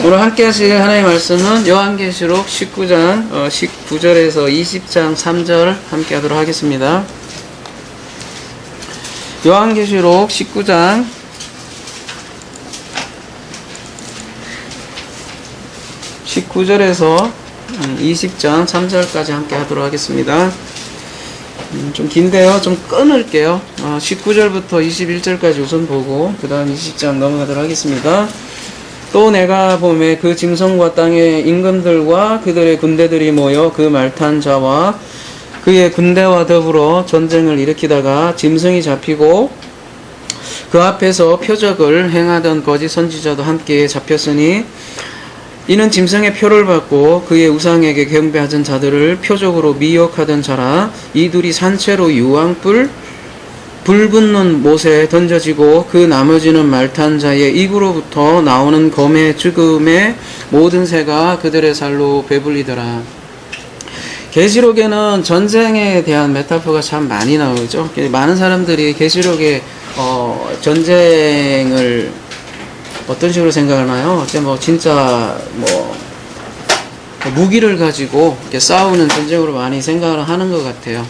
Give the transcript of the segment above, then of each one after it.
오늘 함께 하실 하나님의 말씀은 요한계시록 19장 19절에서 20장 3절 함께 하도록 하겠습니다. 요한계시록 19장 19절에서 20장 3절까지 함께 하도록 하겠습니다. 좀 긴데요. 좀 끊을게요. 19절부터 21절까지 우선 보고 그 다음 20장 넘어가도록 하겠습니다. 또 내가 보매 그 짐승과 땅의 임금들과 그들의 군대들이 모여 그 말탄 자와 그의 군대와 더불어 전쟁을 일으키다가 짐승이 잡히고 그 앞에서 표적을 행하던 거짓 선지자도 함께 잡혔으니 이는 짐승의 표를 받고 그의 우상에게 경배하던 자들을 표적으로 미혹하던 자라. 이 둘이 산채로 유황불 불 붙는 못에 던져지고 그 나머지는 말탄 자의 입으로부터 나오는 검의 죽음의 모든 새가 그들의 살로 배불리더라. 계시록에는 전쟁에 대한 메타포가 참 많이 나오죠. 많은 사람들이 계시록에 전쟁을 어떤 식으로 생각하나요? 진짜 무기를 가지고 이렇게 싸우는 전쟁으로 많이 생각을 하는 것 같아요.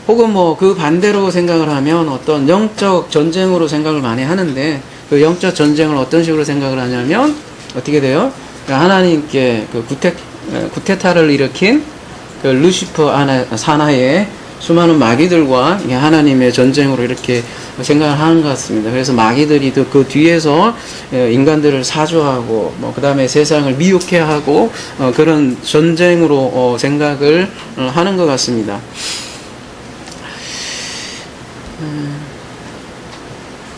혹은 그 반대로 생각을 하면 어떤 영적 전쟁으로 생각을 많이 하는데, 그 영적 전쟁을 어떤 식으로 생각을 하냐면 어떻게 돼요? 하나님께 그 구테타를 일으킨 그 루시퍼 산하의 수많은 마귀들과 하나님의 전쟁으로 이렇게 생각을 하는 것 같습니다. 그래서 마귀들이 그 뒤에서 인간들을 사주하고 그 다음에 세상을 미혹해 하고 그런 전쟁으로 생각을 하는 것 같습니다.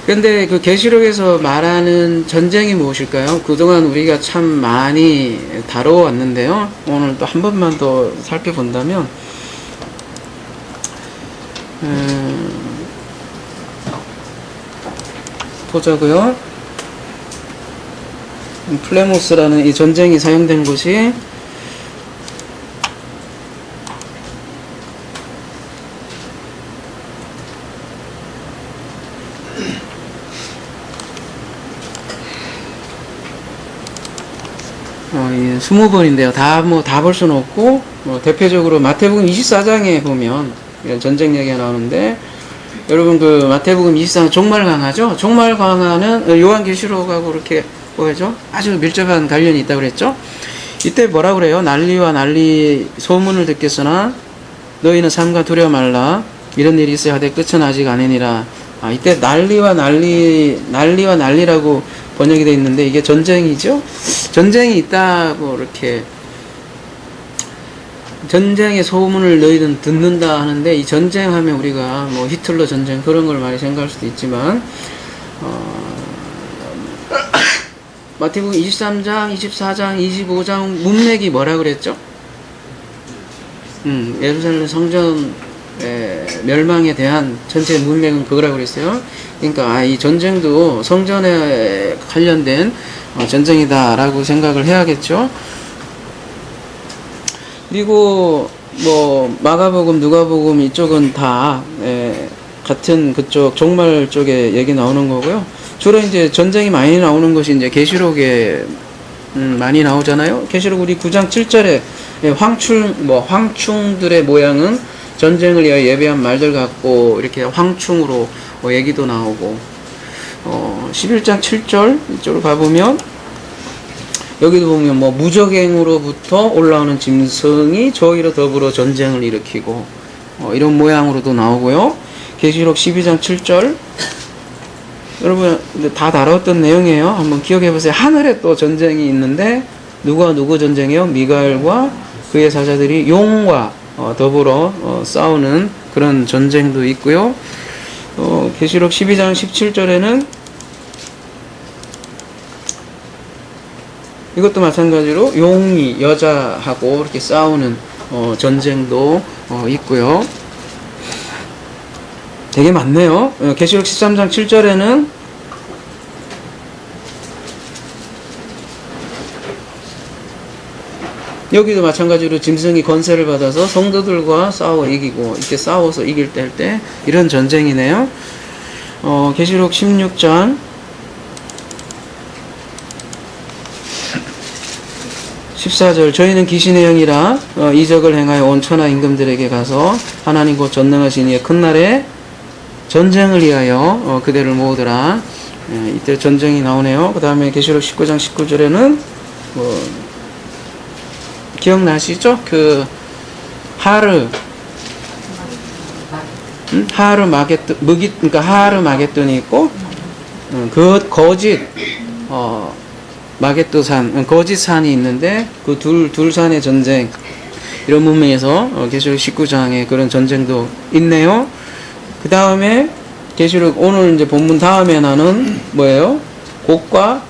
근데 그 계시록에서 말하는 전쟁이 무엇일까요? 그동안 우리가 참 많이 다뤄왔는데요. 오늘 또 한 번만 더 살펴본다면 보자고요. 플레모스라는 이 전쟁이 사용된 곳이 예, 20번인데요. 다 볼 수는 없고, 대표적으로 마태복음 24장에 보면 전쟁 얘기가 나오는데, 여러분 그 마태복음 24장 종말강화죠? 종말강화는 요한계시록하고 이렇게 뭐죠? 아주 밀접한 관련이 있다고 그랬죠? 이때 뭐라 그래요? 난리와 난리 소문을 듣겠으나 너희는 삼가 두려워 말라. 이런 일이 있어야 하되 끝은 아직 아니니라. 이때 난리와 난리라고 번역이 되어 있는데 이게 전쟁이죠? 전쟁이 있다고 이렇게 전쟁의 소문을 너희는 듣는다 하는데, 이 전쟁하면 우리가 히틀러 전쟁 그런 걸 많이 생각할 수도 있지만 마태복음 23장, 24장, 25장 문맥이 뭐라 그랬죠? 예루살렘 성전 멸망에 대한 전체 문맥은 그거라고 그랬어요. 그러니까 이 전쟁도 성전에 관련된 전쟁이다라고 생각을 해야겠죠. 그리고 마가복음, 누가복음 이쪽은 다 같은 그쪽 종말 쪽에 얘기 나오는 거고요. 주로 이제 전쟁이 많이 나오는 것이 이제 계시록에 많이 나오잖아요. 계시록 우리 9장 7절에 황충들의 모양은 전쟁을 위하여 예배한 말들 같고 이렇게 황충으로 얘기도 나오고 11장 7절 이쪽으로 가보면 여기도 보면 무적행으로부터 올라오는 짐승이 저희로 더불어 전쟁을 일으키고 이런 모양으로도 나오고요. 계시록 12장 7절 여러분 다 다뤘던 내용이에요. 한번 기억해 보세요. 하늘에 또 전쟁이 있는데 누구 전쟁이요? 미가엘과 그의 사자들이 용과 더불어 싸우는 그런 전쟁도 있고요. 계시록 12장 17절에는 이것도 마찬가지로 용이 여자하고 이렇게 싸우는 전쟁도 있고요. 되게 많네요. 계시록 13장 7절에는 여기도 마찬가지로 짐승이 권세를 받아서 성도들과 싸워 이기고 이렇게 싸워서 이길 때 이런 전쟁이네요. 계시록 16장 14절 저희는 귀신의 영이라 이적을 행하여 온 천하 임금들에게 가서 하나님 곧 전능하신 이의 큰 날에 전쟁을 위하여 그대를 모으더라. 이때 전쟁이 나오네요. 그 다음에 계시록 19장 19절에는 기억나시죠? 그 하르 마겟돈 그러니까 하르 마겟돈이 있고 그 거짓 마겟도산 거짓 산이 있는데 그 둘 산의 전쟁 이런 문맥에서 계시록 19장에 그런 전쟁도 있네요. 그 다음에 계시록 오늘 이제 본문 다음에 나는 뭐예요? 곡과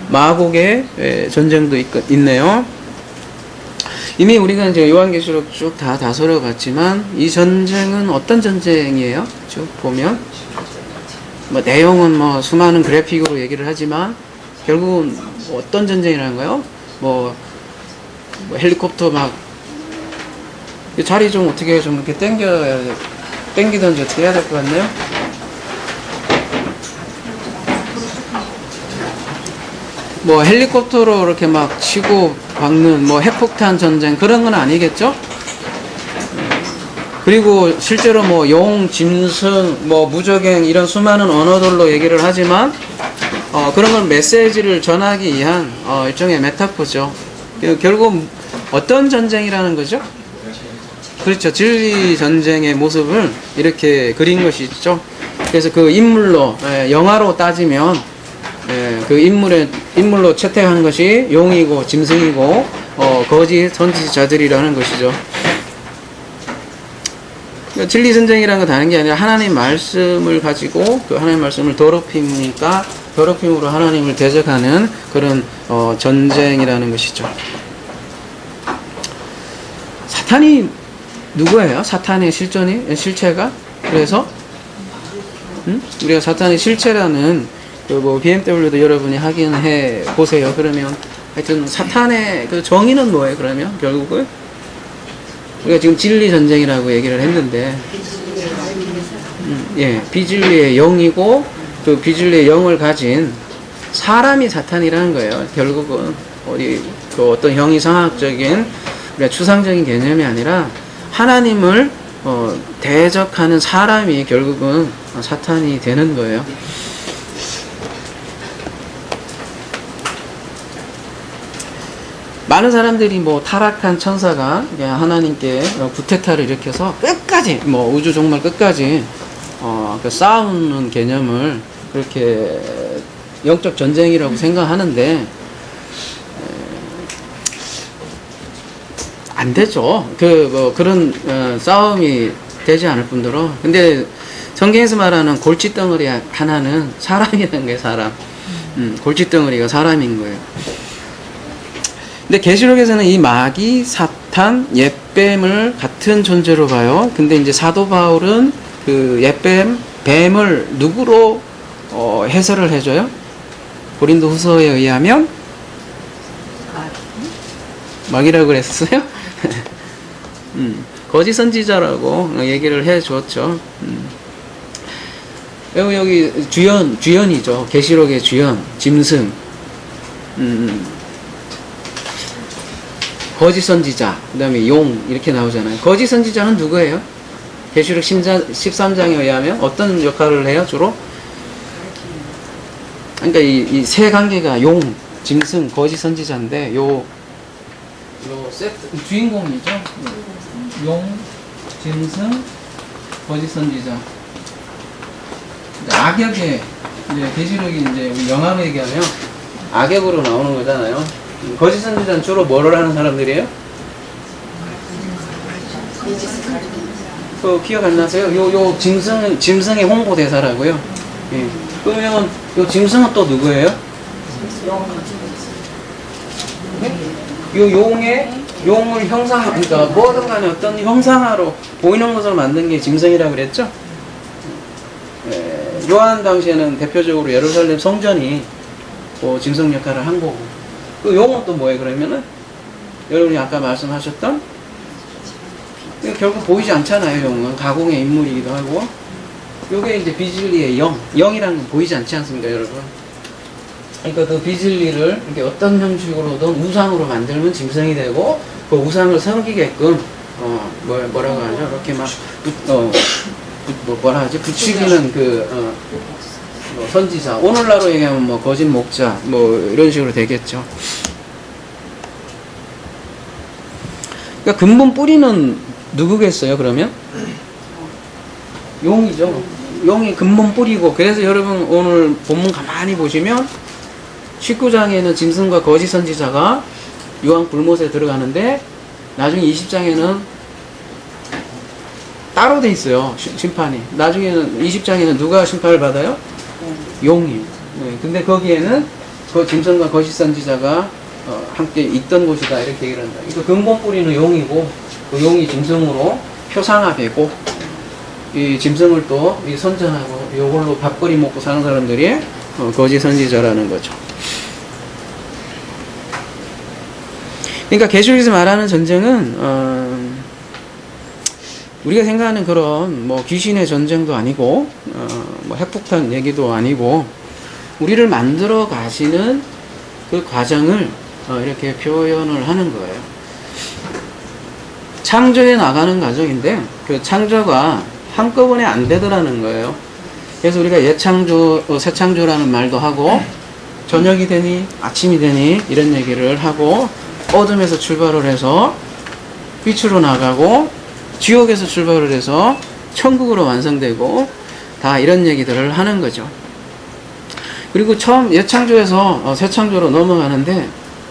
마곡의 전쟁도 있네요. 이미 우리가 이제 요한계시록 쭉 다 다뤄봤지만 이 전쟁은 어떤 전쟁이에요? 쭉 보면 뭐 내용은 뭐 수많은 그래픽으로 얘기를 하지만 결국은 어떤 전쟁이라는 거예요? 뭐 헬리콥터 막 자리 좀 어떻게 좀 이렇게 당기던지 어떻게 해야 될 것 같네요. 뭐 헬리콥터로 이렇게 막 치고 박는 뭐 핵폭탄 전쟁 그런 건 아니겠죠? 그리고 실제로 뭐 용, 짐승, 뭐 무적행 이런 수많은 언어들로 얘기를 하지만 그런 건 메시지를 전하기 위한 일종의 메타포죠. 결국 어떤 전쟁이라는 거죠? 그렇죠. 진리 전쟁의 모습을 이렇게 그린 것이죠. 그래서 그 인물로 영화로 따지면 그 인물로 채택한 것이 용이고 짐승이고 거짓 선지자들이라는 것이죠. 진리 전쟁이라는 건 다른 게 아니라 하나님 말씀을 가지고 그 하나님 말씀을 더럽힘으로 하나님을 대적하는 그런 전쟁이라는 것이죠. 사탄이 누구예요? 사탄의 실체가? 그래서 우리가 사탄의 실체라는 그 BMW도 여러분이 확인해 보세요. 그러면 하여튼 사탄의 그 정의는 뭐예요? 그러면 결국은 우리가 지금 진리 전쟁이라고 얘기를 했는데, 비진리의 영이고 그 비진리의 영을 가진 사람이 사탄이라는 거예요. 결국은 그 어떤 형이상학적인 우리가 추상적인 개념이 아니라 하나님을 대적하는 사람이 결국은 사탄이 되는 거예요. 많은 사람들이 뭐 타락한 천사가 하나님께 구테타를 일으켜서 끝까지 우주 종말 끝까지 그 싸우는 개념을 그렇게 영적 전쟁이라고 생각하는데 안 되죠. 그런 싸움이 되지 않을 뿐더러 근데 성경에서 말하는 골칫덩어리 하나는 사람이라는 거예요. 사람. 골칫덩어리가 사람인 거예요. 근데 계시록에서는 이 마귀, 사탄, 옛뱀을 같은 존재로 봐요. 근데 이제 사도 바울은 그 뱀을 누구로 해설을 해줘요? 고린도 후서에 의하면 마귀라고 그랬어요? 거짓 선지자라고 얘기를 해 주었죠. 여기 주연이죠. 계시록의 주연, 짐승. 거짓 선지자, 그 다음에 용, 이렇게 나오잖아요. 거짓 선지자는 누구예요? 계시록 13장에 의하면 어떤 역할을 해요, 주로? 그러니까 이 세 관계가 용, 짐승, 거짓 선지자인데, 요 세트, 주인공이죠? 용, 짐승, 거짓 선지자. 악역의, 이제 계시록이 이제 영화로 얘기하면 악역으로 나오는 거잖아요. 거짓 선지자는 주로 뭐를 하는 사람들이에요? 기억 안 나세요? 요 짐승의 홍보대사라고요. 예. 그러면 요 짐승은 또 누구예요? 용을 그러니까 뭐든 간에 어떤 형상화로 보이는 것을 만든 게 짐승이라고 그랬죠? 요한 당시에는 대표적으로 예루살렘 성전이 짐승 역할을 한 거고. 그 용은 또 뭐예요, 그러면은? 여러분이 아까 말씀하셨던? 결국 보이지 않잖아요, 용은. 가공의 인물이기도 하고. 요게 이제 비진리의 영이라는 건 보이지 않지 않습니까, 여러분? 그러니까 그 비진리를 이렇게 어떤 형식으로든 우상으로 만들면 짐승이 되고 그 우상을 섬기게끔 뭐라고 하죠? 이렇게 막 뭐라 하지? 부추기는 뭐 선지자. 오늘날로 얘기하면 뭐 거짓 목자 뭐 이런 식으로 되겠죠. 그러니까 근본 뿌리는 누구겠어요? 그러면 용이죠. 용이 근본 뿌리고, 그래서 여러분 오늘 본문 가만히 보시면 19장에는 짐승과 거짓 선지자가 유황 불못에 들어가는데 나중에 20장에는 따로 돼 있어요. 심판이. 나중에는 20장에는 누가 심판을 받아요? 용이. 네, 근데 거기에는 그 짐승과 거짓 선지자가 함께 있던 곳이다 이렇게 얘기를 한다. 그 근본 뿌리는 용이고 그 용이 짐승으로 표상화되고 이 짐승을 또 이 선전하고 요걸로 밥벌이 먹고 사는 사람들이 거짓 선지자라는 거죠. 그러니까 계시록에서 말하는 전쟁은 우리가 생각하는 그런 뭐 귀신의 전쟁도 아니고 뭐 핵폭탄 얘기도 아니고 우리를 만들어 가시는 그 과정을 이렇게 표현을 하는 거예요. 창조해 나가는 과정인데 그 창조가 한꺼번에 안 되더라는 거예요. 그래서 우리가 예창조, 새창조라는 말도 하고 저녁이 되니 아침이 되니 이런 얘기를 하고 어둠에서 출발을 해서 빛으로 나가고 지옥에서 출발을 해서 천국으로 완성되고 다 이런 얘기들을 하는 거죠. 그리고 처음 예창조에서 새창조로 넘어가는데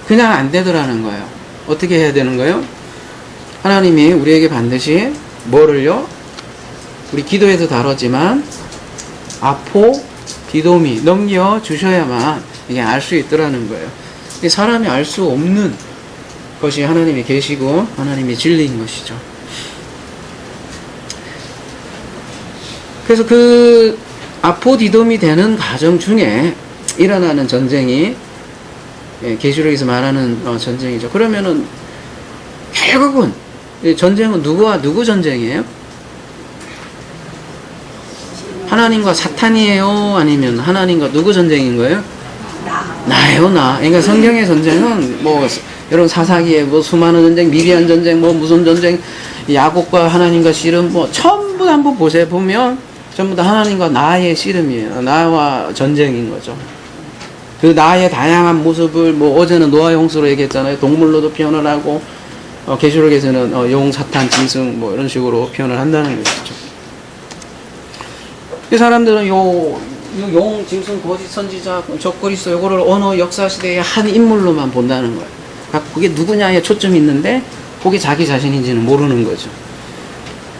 그냥 안 되더라는 거예요. 어떻게 해야 되는 거예요? 하나님이 우리에게 반드시 뭐를요? 우리 기도에도 다뤘지만 아포 디도미 넘겨주셔야만 이게 알 수 있더라는 거예요. 사람이 알 수 없는 것이 하나님이 계시고 하나님이 진리인 것이죠. 그래서 그 아포디돔이 되는 과정 중에 일어나는 전쟁이 계시록에서 말하는 전쟁이죠. 그러면은 결국은 전쟁은 누구와 누구 전쟁이에요? 하나님과 사탄이에요? 아니면 하나님과 누구 전쟁인 거예요? 나예요, 나. 그러니까 성경의 전쟁은 뭐 여러분 사사기에 뭐 수많은 전쟁, 미디안 전쟁, 뭐 무슨 전쟁, 야곱과 하나님과 씨름 뭐 전부 다 한번 보세요. 보면 전부 다 하나님과 나의 씨름이에요. 나와 전쟁인 거죠. 그 나의 다양한 모습을 뭐 어제는 노아의 홍수로 얘기했잖아요. 동물로도 표현을 하고 계시록에서는 용, 사탄, 짐승 뭐 이런 식으로 표현을 한다는 것이죠. 이 사람들은 용, 짐승, 거짓 선지자, 적그리스도 요거를 어느 역사 시대의 한 인물로만 본다는 거예요. 그러니까 그게 누구냐에 초점이 있는데 그게 자기 자신인지는 모르는 거죠.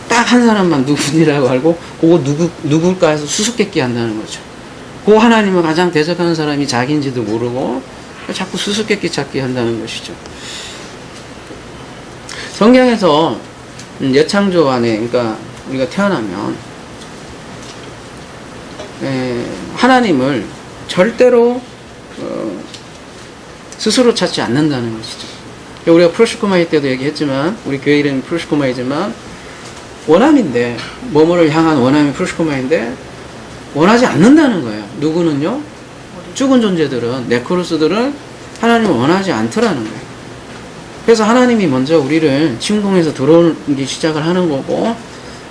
딱 한 사람만 누구니라고 알고 그거 누굴까 해서 수수께끼 한다는 거죠. 그 하나님을 가장 대적하는 사람이 자기인지도 모르고 자꾸 수수께끼 찾기 한다는 것이죠. 성경에서 예창조 안에, 그러니까 우리가 태어나면 하나님을 절대로 스스로 찾지 않는다는 것이죠. 우리가 프로시코마이 때도 얘기했지만 우리 교회 이름이 프로시코마이지만 원함인데 뭐뭐를 향한 원함이 프로시코마인데 원하지 않는다는 거예요. 누구는요? 죽은 존재들은, 네크로스들은 하나님을 원하지 않더라는 거예요. 그래서 하나님이 먼저 우리를 침공해서 들어오기 시작을 하는 거고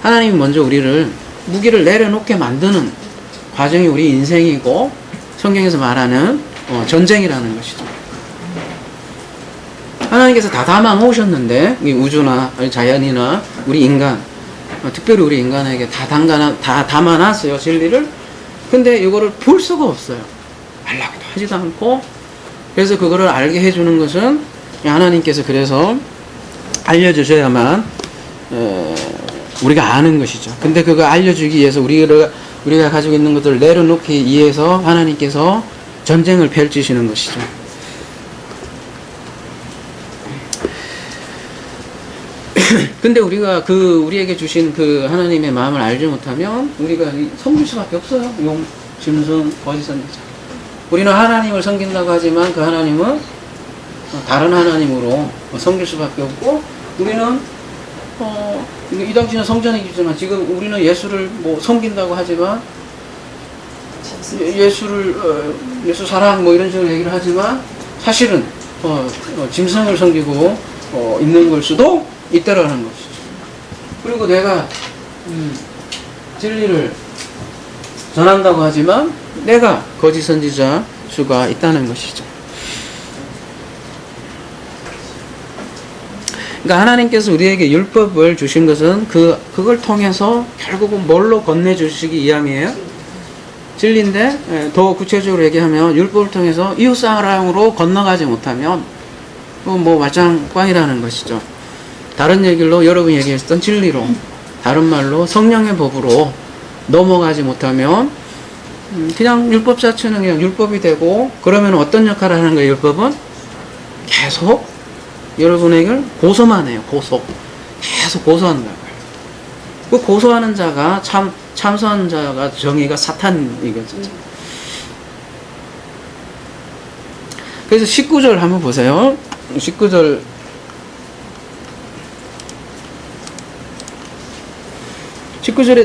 하나님이 먼저 우리를 무기를 내려놓게 만드는 과정이 우리 인생이고 성경에서 말하는 전쟁이라는 것이죠. 하나님께서 다 담아놓으셨는데 이 우주나 자연이나 우리 인간, 특별히 우리 인간에게 다 담아놨어요, 진리를. 근데 이거를 볼 수가 없어요. 알라고도 하지도 않고. 그래서 그거를 알게 해주는 것은 하나님께서 그래서 알려주셔야만 우리가 아는 것이죠. 근데 그거 알려주기 위해서 우리가 가지고 있는 것들을 내려놓기 위해서 하나님께서 전쟁을 펼치시는 것이죠. 근데 우리가 우리에게 주신 그 하나님의 마음을 알지 못하면 우리가 섬길 수밖에 없어요. 용, 짐승, 거짓 선지자. 우리는 하나님을 섬긴다고 하지만 그 하나님은 다른 하나님으로 섬길 수밖에 없고 우리는 이 당시는 성전이지만 지금 우리는 예수를 뭐 섬긴다고 하지만 예수 사랑 뭐 이런 식으로 얘기를 하지만 사실은 짐승을 섬기고 있는 걸 수도 있다라는 것이죠. 그리고 내가 진리를 전한다고 하지만 내가 거짓 선지자 수가 있다는 것이죠. 그러니까 하나님께서 우리에게 율법을 주신 것은 그걸 통해서 결국은 뭘로 건네주시기 이함이에요? 진리인데 더 구체적으로 얘기하면 율법을 통해서 이웃사랑으로 건너가지 못하면 뭐 말짱꽝이라는 것이죠. 다른 얘기로 여러분이 얘기했던 진리로, 다른 말로 성령의 법으로 넘어가지 못하면 그냥 율법 자체는 그냥 율법이 되고, 그러면 어떤 역할을 하는 거예요? 율법은 계속 여러분에게 고소만 해요. 계속 고소한다는 거예요. 그 고소하는 자가 참소하는 자가 정의가 사탄이거든요. 그래서 19절 한번 보세요. 19절에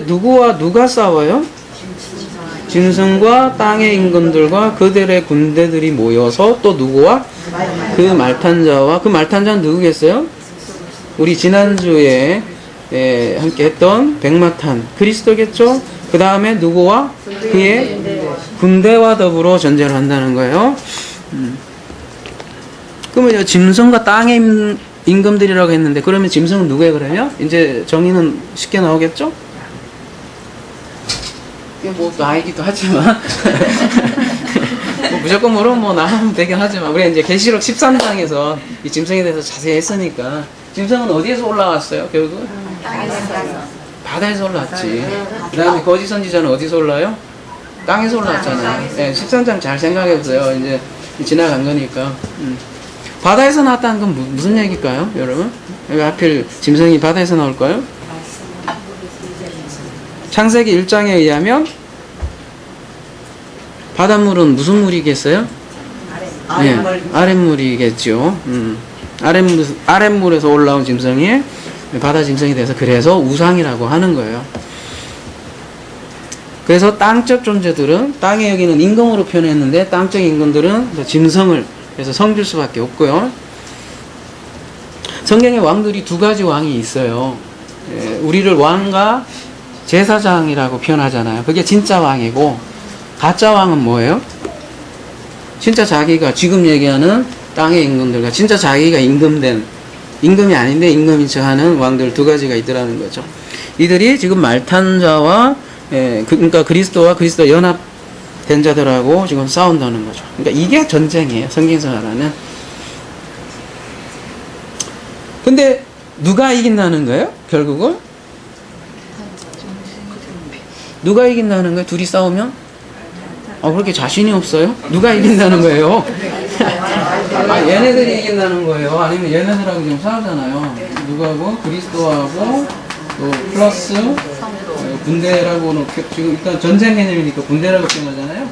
누구와 누가 싸워요? 짐승과 땅의 임금들과 그들의 군대들이 모여서 또 누구와? 그 말탄 자와, 그 말탄 자는 누구겠어요? 우리 지난주에 함께 했던 백마탄 그리스도겠죠? 그 다음에 누구와? 그의 군대와 더불어 전쟁을 한다는 거예요. 그러면 짐승과 땅의 임금들이라고 했는데, 그러면 짐승은 누구예요? 그러면 이제 정의는 쉽게 나오겠죠? 이게 뭐 나이기도 하지만 뭐 무조건 모르면 뭐 나하면 되긴 하지만, 우리가 이제 계시록 13장에서 이 짐승에 대해서 자세히 했으니까, 짐승은 어디에서 올라왔어요? 결국 바다에서 올라왔지. 그 다음에 거짓 선지자는 어디서 올라요? 땅에서 올라왔잖아요. 네, 13장 잘 생각해보세요. 이제 지나간 거니까. 바다에서 나왔다는 건 무슨 얘기일까요, 여러분? 왜 하필 짐승이 바다에서 나올까요? 창세기 1장에 의하면 바닷물은 무슨 물이겠어요? 아랫물이겠죠. 아랫물에서 올라온 짐승이 바다 짐승이 돼서, 그래서 우상이라고 하는 거예요. 그래서 땅적 존재들은, 땅에 여기는 임금으로 표현했는데 땅적 임금들은 짐승을 그래서 섬길 수밖에 없고요. 성경에 왕들이 두 가지 왕이 있어요. 우리를 왕과 제사장이라고 표현하잖아요. 그게 진짜 왕이고, 가짜 왕은 뭐예요? 진짜 자기가 지금 얘기하는 땅의 임금들과 진짜 자기가 임금이 아닌데 임금인 척 하는 왕들 두 가지가 있더라는 거죠. 이들이 지금 말탄자와 그러니까 그리스도와 그리스도 연합된 자들하고 지금 싸운다는 거죠. 그러니까 이게 전쟁이에요. 성경에서 말하는. 근데 누가 이긴다는 거예요? 결국은 누가 이긴다는 거예요? 둘이 싸우면? 그렇게 자신이 없어요? 누가 이긴다는 거예요? 얘네들이 이긴다는 거예요? 아니면 얘네들하고 지금 싸우잖아요. 누구하고? 그리스도하고 또 플러스 군대라고는 지금 일단 전쟁 개념이니까 군대라고 표현하잖아요.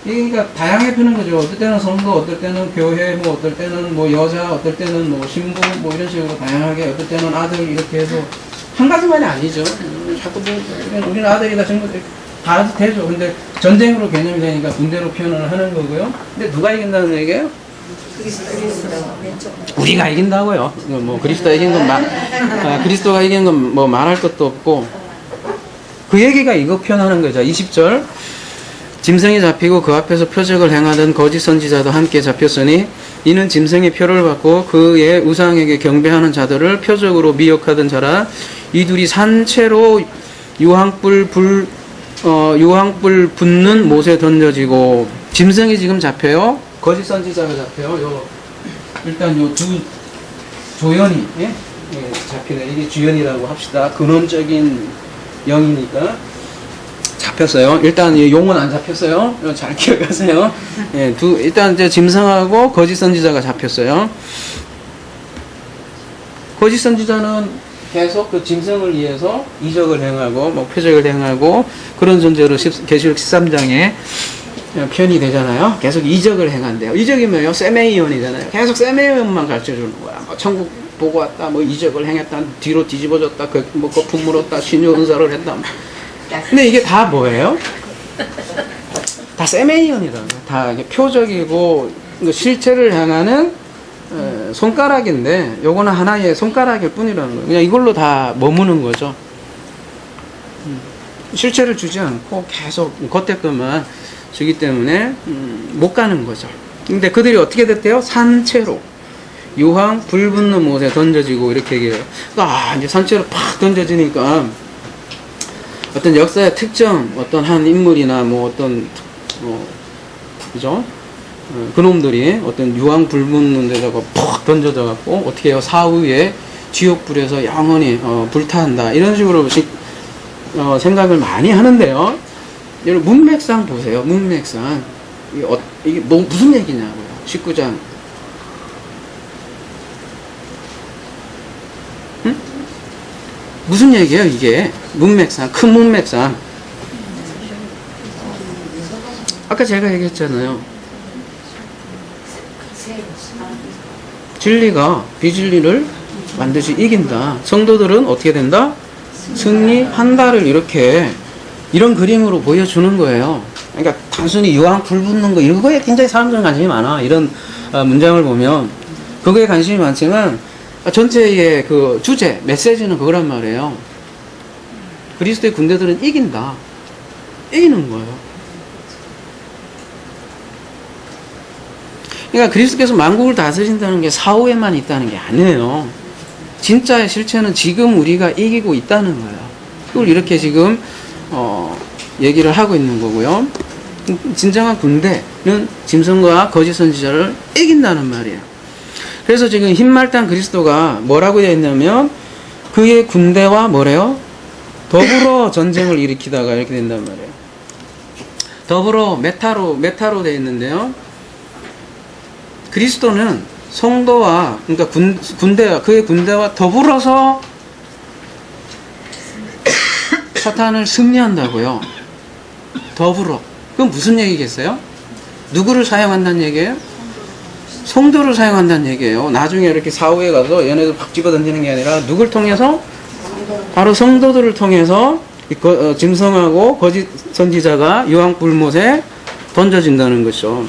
그러니까 다양하게 푸는 거죠. 어떨 때는 성도, 어떨 때는 교회, 뭐 어떨 때는 뭐 여자, 어떨 때는 뭐 신부, 뭐 이런 식으로 다양하게, 어떨 때는 아들 이렇게 해서 한 가지만이 아니죠. 자꾸 뭐 우리는 아들이다 전부 다 되죠. 근데 전쟁으로 개념이 되니까 군대로 표현을 하는 거고요. 근데 누가 이긴다는 얘기예요? 우리가 이긴다고요. 뭐 그리스도가 이긴 건 그리스도가 이긴 건 뭐 말할 것도 없고, 그 얘기가 이거 표현하는 거죠. 20절. 짐승이 잡히고 그 앞에서 표적을 행하던 거짓 선지자도 함께 잡혔으니 이는 짐승의 표를 받고 그의 우상에게 경배하는 자들을 표적으로 미혹하던 자라. 이 둘이 산채로 유황불 붙는 못에 던져지고, 짐승이 지금 잡혀요. 거짓 선지자가 잡혀요. 일단 요 두 조연이 잡히네. 이게 주연이라고 합시다. 근원적인 영이니까 잡혔어요. 일단 용은 안 잡혔어요. 잘 기억하세요. 일단 이제 짐승하고 거짓 선지자가 잡혔어요. 거짓 선지자는 계속 그 짐승을 위해서 이적을 행하고 뭐 표적을 행하고 그런 존재로 계시록 13장에 표현이 되잖아요. 계속 이적을 행한대요. 이적이 뭐예요? 세메이온이잖아요. 계속 세메이온만 가르쳐주는 거야. 뭐 천국 보고 왔다, 뭐 이적을 행했다, 뒤로 뒤집어졌다, 뭐 거품 물었다, 신유 은사를 했다. 근데 이게 다 뭐예요? 다 세메이언이라고. 다 표적이고 실체를 향하는 손가락인데 요거는 하나의 손가락일 뿐이라는 거예요. 그냥 이걸로 다 머무는 거죠. 실체를 주지 않고 계속 겉에 것만 주기 때문에 못 가는 거죠. 근데 그들이 어떻게 됐대요? 산채로 유황 불 붙는 못에 던져지고 이렇게 얘기해요. 이제 산채로 팍 던져지니까 어떤 역사의 특정 어떤 한 인물이나 뭐 어떤 그죠? 그놈들이 어떤 유황 불 붙는 데다가 팍 던져져 갖고 어떻게 해요? 사후에 지옥불에서 영원히 불타한다 이런 식으로 생각을 많이 하는데요. 여러분 문맥상 보세요. 문맥상 이게 무슨 얘기냐고요. 19장 무슨 얘기예요 이게? 문맥상 큰 문맥상 아까 제가 얘기했잖아요. 진리가 비진리를 반드시 이긴다. 성도들은 어떻게 된다? 승리한다를 이렇게 이런 그림으로 보여주는 거예요. 그러니까 단순히 유황 불 붙는 거 이런 거에 굉장히 사람들은 관심이 많아. 이런 문장을 보면 그거에 관심이 많지만 전체의 그 주제 메시지는 그거란 말이에요. 그리스도의 군대들은 이긴다. 이기는 거예요. 그러니까 그리스도께서 만국을 다스린다는 게 사후에만 있다는 게 아니에요. 진짜의 실체는 지금 우리가 이기고 있다는 거예요. 그걸 이렇게 지금 얘기를 하고 있는 거고요. 진정한 군대는 짐승과 거짓 선지자를 이긴다는 말이에요. 그래서 지금 흰말단 그리스도가 뭐라고 되어 있냐면 그의 군대와 뭐래요? 더불어 전쟁을 일으키다가 이렇게 된단 말이에요. 더불어 메타로 되어 있는데요. 그리스도는 성도와 그러니까 군대와 그의 군대와 더불어서 사탄을 승리한다고요. 더불어. 그건 무슨 얘기겠어요? 누구를 사용한다는 얘기예요? 성도를 사용한다는 얘기예요. 나중에 이렇게 사후에 가서 얘네들 막 집어던지는 게 아니라 누굴 통해서? 바로 성도들을 통해서 짐승하고 거짓 선지자가 유황불못에 던져진다는 것이죠.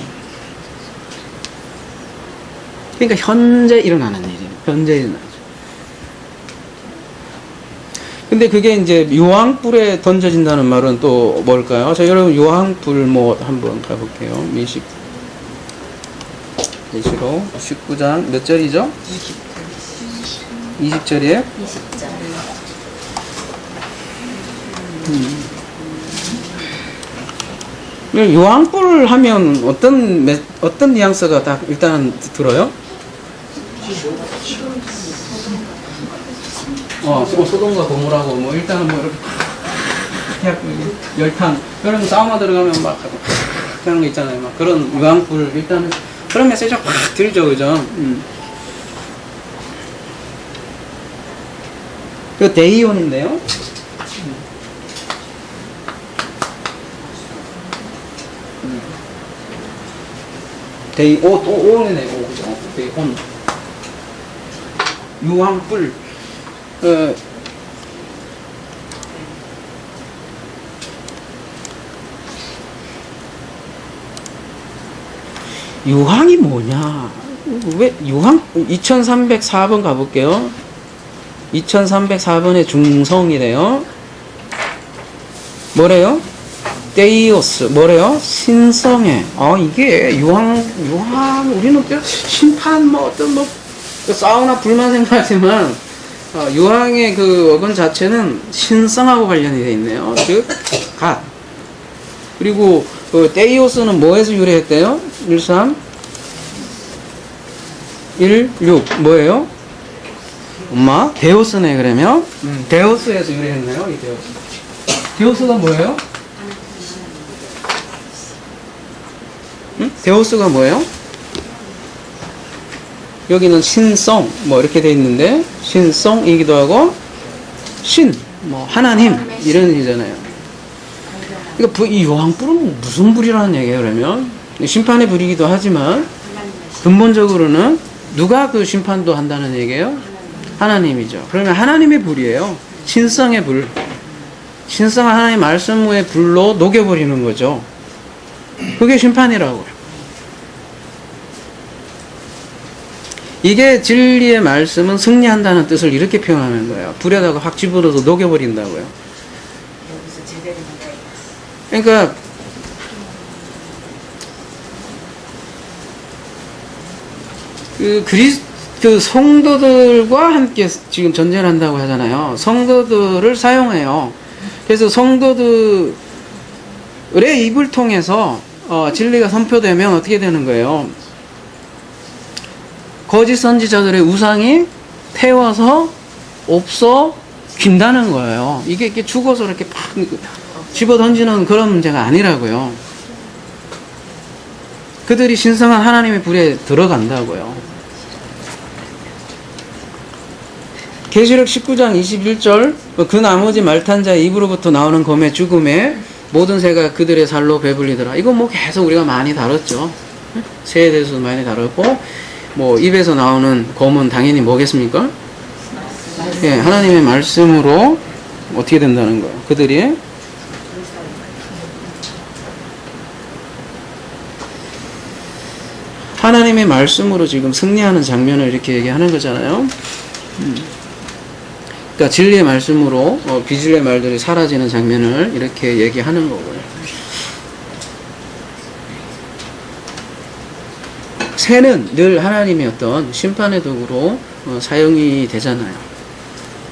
그러니까 현재 일어나는 일이에요. 현재 일어나죠. 근데 그게 이제 유황불에 던져진다는 말은 또 뭘까요? 자, 여러분 유황불못 한번 가볼게요. 미시로 19장 몇 절이죠? 20절이에요? 20절. 유황불 하면 어떤 뉘앙스가 딱 일단 들어요? 소돔과 고모라고 뭐 일단은 뭐 이렇게 열탕 그런 사우나 들어가면 막 하는 거 있잖아요. 막 그런 유황불 일단은 그런 메시지가 확 들죠, 그죠? 그 데이온인데요. 오네네, 그죠? 데이온. 유황불. 유황이 뭐냐? 왜 유황? 2304번 가볼게요. 2304번의 중성이래요. 뭐래요? 데이오스. 뭐래요? 신성에. 이게 유황, 우리는 심판, 사우나 불만 생각하지만, 유황의 그 어근 자체는 신성하고 관련이 되어 있네요. 즉, 갓. 그리고, 데이오스는 뭐에서 유래했대요? 13? 16. 뭐예요? 엄마? 데오스네, 그러면? 데오스에서 유래했네요, 이 데오스. 데오스가 뭐예요? 데오스가 뭐예요? 여기는 신성, 이렇게 돼 있는데, 신성이기도 하고, 하나님, 이런 의미잖아요. 그러니까 이 유황불은 무슨 불이라는 얘기예요, 그러면? 심판의 불이기도 하지만, 근본적으로는 누가 그 심판도 한다는 얘기예요? 하나님이죠. 그러면 하나님의 불이에요. 신성의 불. 신성한 하나님의 말씀의 불로 녹여버리는 거죠. 그게 심판이라고요. 이게 진리의 말씀은 승리한다는 뜻을 이렇게 표현하는 거예요. 불에다가 확 집어넣어서 녹여버린다고요. 여기서 제대로 나가야 그러니까 그 성도들과 함께 지금 전쟁을 한다고 하잖아요. 성도들을 사용해요. 그래서 성도들의 입을 통해서 진리가 선포되면 어떻게 되는 거예요? 거짓 선지자들의 우상이 태워서 없어진다는 거예요. 이게 이렇게 죽어서 이렇게 팍 집어 던지는 그런 문제가 아니라고요. 그들이 신성한 하나님의 불에 들어간다고요. 계시록 19장 21절 그 나머지 말탄 자의 입으로부터 나오는 검의 죽음에 모든 새가 그들의 살로 배불리더라. 이거 뭐 계속 우리가 많이 다뤘죠. 새에 대해서도 많이 다뤘고 뭐 입에서 나오는 검은 당연히 뭐겠습니까? 예, 하나님의 말씀으로 어떻게 된다는 거예요. 그들이 하나님의 말씀으로 지금 승리하는 장면을 이렇게 얘기하는 거잖아요. 그러니까 진리의 말씀으로 비질의 말들이 사라지는 장면을 이렇게 얘기하는 거고요. 새는 늘 하나님의 어떤 심판의 도구로 사용이 되잖아요.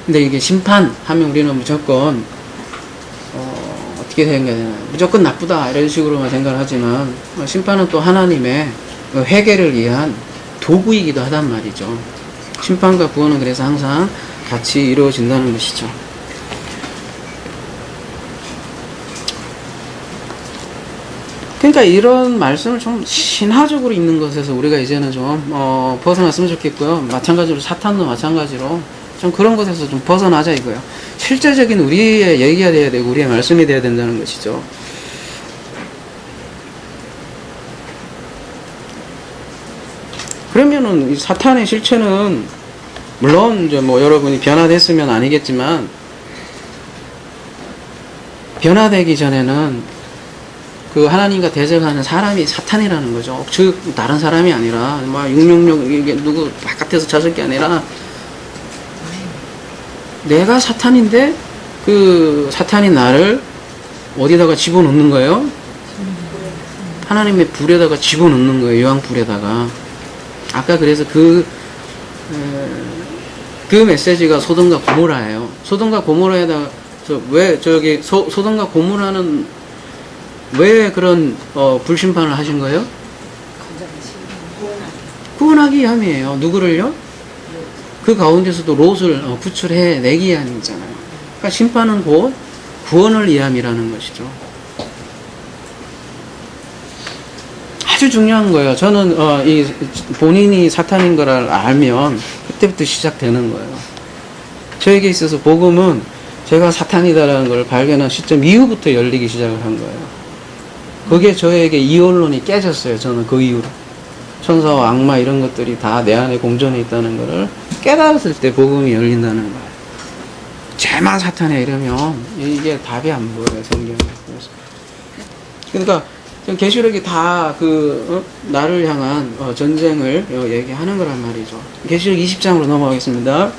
근데 이게 심판하면 우리는 무조건 어떻게 생각해야 되나요? 무조건 나쁘다 이런 식으로만 생각을 하지만 심판은 또 하나님의 회개를 위한 도구이기도 하단 말이죠. 심판과 구원은 그래서 항상 같이 이루어진다는 것이죠. 그러니까 이런 말씀을 좀 신화적으로 읽는 것에서 우리가 이제는 좀 벗어났으면 좋겠고요. 마찬가지로 사탄도 마찬가지로 좀 그런 것에서 좀 벗어나자 이거예요. 실제적인 우리의 얘기가 돼야 되고 우리의 말씀이 돼야 된다는 것이죠. 그러면은 이 사탄의 실체는 물론 이제 뭐 여러분이 변화됐으면 아니겠지만 변화되기 전에는 그 하나님과 대적하는 사람이 사탄이라는 거죠. 즉 다른 사람이 아니라 막 666 이게 누구 바깥에서 찾을 게 아니라 내가 사탄인데 그 사탄이 나를 어디다가 집어넣는 거예요? 하나님의 불에다가 집어넣는 거예요. 유황불에다가. 아까 그래서 그 메시지가 소돔과 고모라예요. 소돔과 고모라에다가 왜 저기 소돔과 고모라는 왜 그런 불심판을 하신 거예요? 구원하기 위함이에요. 누구를요? 그 가운데서도 롯을 구출해 내기 위함이잖아요. 그러니까 심판은 곧 구원을 위함이라는 것이죠. 아주 중요한 거예요. 저는 이 본인이 사탄인 걸 알면 그때부터 시작되는 거예요. 저에게 있어서 복음은 제가 사탄이다라는 걸 발견한 시점 이후부터 열리기 시작을 한 거예요. 그게 저에게 이원론이 깨졌어요. 저는 그 이후로 천사와 악마 이런 것들이 다 내 안에 공존해 있다는 것을 깨달았을 때 복음이 열린다는 거예요. 제만 사탄이야 이러면 이게 답이 안 보여요. 성경에. 그러니까 계시록이 다 나를 향한 전쟁을 얘기하는 거란 말이죠. 계시록 20장으로 넘어가겠습니다.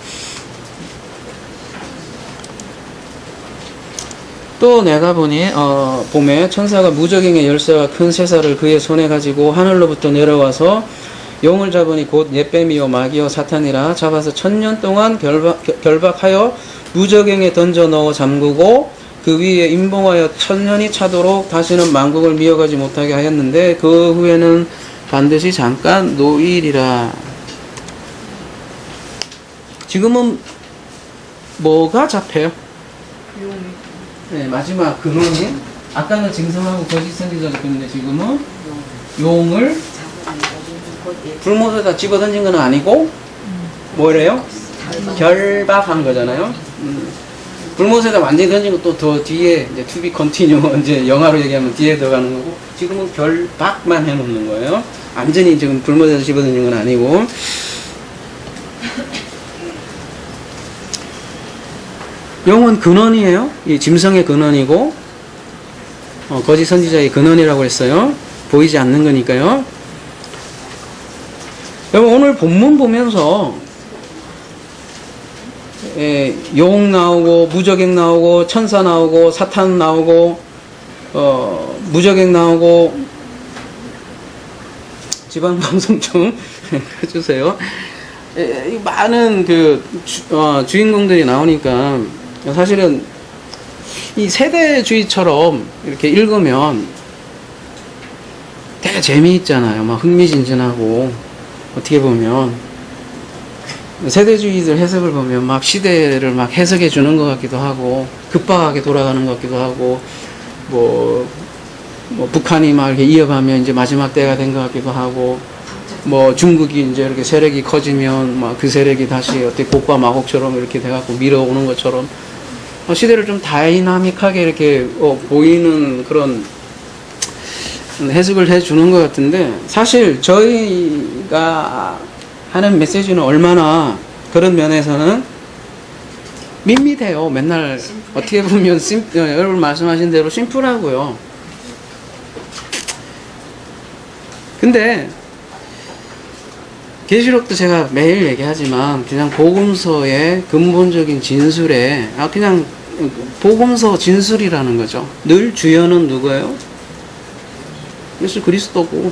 또 내가 보니 봄에 천사가 무적행의 열쇠와 큰 쇠사를 그의 손에 가지고 하늘로부터 내려와서 용을 잡으니 곧 옛뱀이요 마귀요 사탄이라 잡아서 1000년 동안 결박하여 무적행에 던져 넣어 잠그고 그 위에 임봉하여 1000년이 차도록 다시는 만국을 미어가지 못하게 하였는데 그 후에는 반드시 잠깐 노일이라. 지금은 뭐가 잡혀요? 네, 마지막 근원이 아까는 증성하고 거짓 선지자가 있는데 지금은 용을 불못에다 집어 던진 건 아니고 뭐래요? 결박한 거잖아요. 불못에다 완전히 던진 것도 더 뒤에 이제 to be continue 이제 영화로 얘기하면 뒤에 들어가는 거고 지금은 결박만 해놓는 거예요. 완전히 지금 불못에다 집어 던진 건 아니고. 용은 근원이에요. 이 짐승의 근원이고 거짓 선지자의 근원이라고 했어요. 보이지 않는 거니까요. 여러분 오늘 본문 보면서 용 나오고 무저객 나오고 천사 나오고 사탄 나오고 무저객 나오고 지방 방송 좀 해주세요. 많은 그 주인공들이 나오니까 사실은 이 세대주의처럼 이렇게 읽으면 되게 재미있잖아요. 막 흥미진진하고 어떻게 보면 세대주의들 해석을 보면 막 시대를 막 해석해 주는 것 같기도 하고 급박하게 돌아가는 것 같기도 하고 뭐 북한이 막 이렇게 이어가면 이제 마지막 때가 된 것 같기도 하고 뭐 중국이 이제 이렇게 세력이 커지면 막 그 세력이 다시 어떻게 곡과 마곡처럼 이렇게 돼갖고 밀어오는 것처럼 시대를 좀 다이나믹하게 이렇게 보이는 그런 해석을 해주는 것 같은데 사실 저희가 하는 메시지는 얼마나 그런 면에서는 밋밋해요. 맨날 어떻게 보면 여러분 말씀하신 대로 심플하고요. 근데 계시록도 제가 매일 얘기하지만 그냥 복음서의 근본적인 진술에 그냥 복음서 진술이라는 거죠. 늘 주연은 누구예요? 예수 그리스도고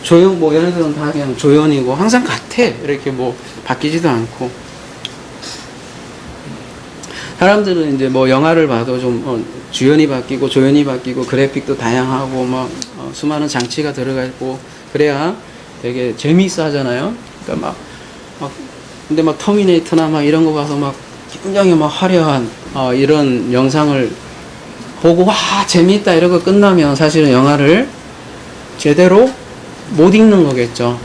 조연 뭐 얘네들은 다 그냥 조연이고 항상 같아. 이렇게 뭐 바뀌지도 않고 사람들은 이제 뭐 영화를 봐도 좀 주연이 바뀌고 조연이 바뀌고 그래픽도 다양하고 막 수많은 장치가 들어가 있고 그래야 되게 재미있어 하잖아요. 그러니까 근데 막 터미네이터나 막 이런 거 봐서 막 굉장히 막 화려한 이런 영상을 보고 와 재미있다 이러고 끝나면 사실은 영화를 제대로 못 읽는 거겠죠.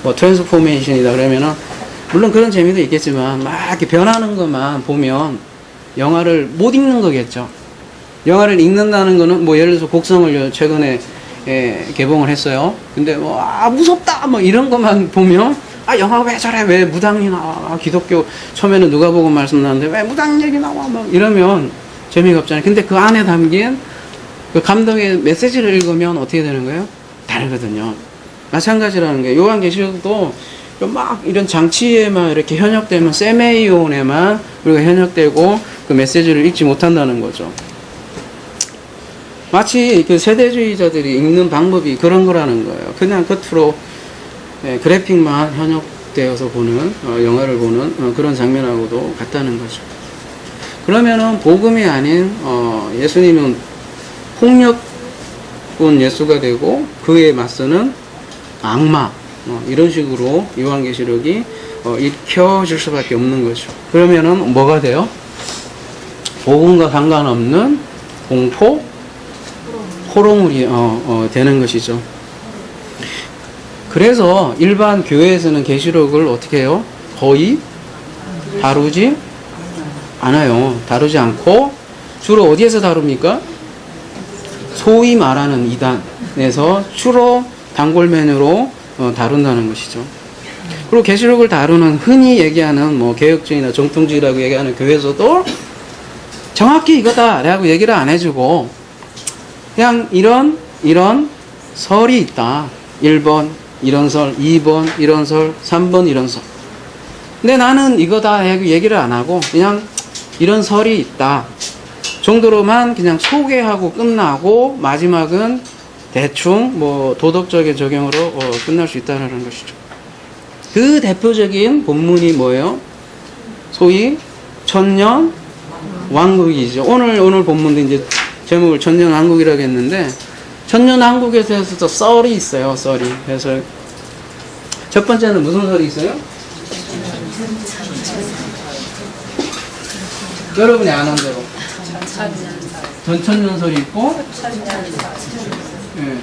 뭐 트랜스포메이션이다 그러면은 물론 그런 재미도 있겠지만 막 이렇게 변하는 것만 보면 영화를 못 읽는 거겠죠. 영화를 읽는다는 거는 뭐 예를 들어서 곡성을 최근에 개봉을 했어요. 근데 뭐 무섭다 뭐 이런 것만 보면 영화 왜 저래 왜 무당 나와 기독교 처음에는 누가복음 말씀 나왔는데 왜 무당 얘기 나와 막 이러면 재미가 없잖아요. 근데 그 안에 담긴 그 감동의 메시지를 읽으면 어떻게 되는 거예요? 다르거든요. 마찬가지라는 게 요한계시록도 막 이런 장치에만 이렇게 현역되면 세메이온에만 우리가 현역되고 그 메시지를 읽지 못한다는 거죠. 마치 그 세대주의자들이 읽는 방법이 그런 거라는 거예요. 그냥 겉으로 그래픽만 현역되어서 보는 영화를 보는 그런 장면하고도 같다는 거죠. 그러면은 복음이 아닌 예수님은 폭력군 예수가 되고 그에 맞서는 악마 이런 식으로 요한계시록이 읽혀질 수밖에 없는 거죠. 그러면은 뭐가 돼요? 복음과 상관없는 공포, 호러물이 되는 것이죠. 그래서 일반 교회에서는 계시록을 어떻게 해요? 거의 다루지 않아요. 다루지 않고 주로 어디에서 다룹니까? 소위 말하는 이단에서 주로 단골맨으로 다룬다는 것이죠. 그리고 계시록을 다루는 흔히 얘기하는 뭐 개혁주의나 정통주의라고 얘기하는 교회에서도 정확히 이거다라고 얘기를 안 해주고 그냥 이런 설이 있다. 1번 이런 설, 2번 이런 설, 3번 이런 설. 근데 나는 이거다 하고 얘기를 안 하고 그냥 이런 설이 있다 정도로만 그냥 소개하고 끝나고 마지막은 대충 뭐 도덕적인 적용으로 끝날 수 있다는 것이죠. 그 대표적인 본문이 뭐예요? 소위 천년 왕국이죠. 오늘 본문도 이제 제목을 천년 왕국이라고 했는데 천년 왕국에 대해서도 썰이 있어요. 썰이. 그래서 첫 번째는 무슨 설이 있어요? 여러분이 아는 대로 전천년설이 있고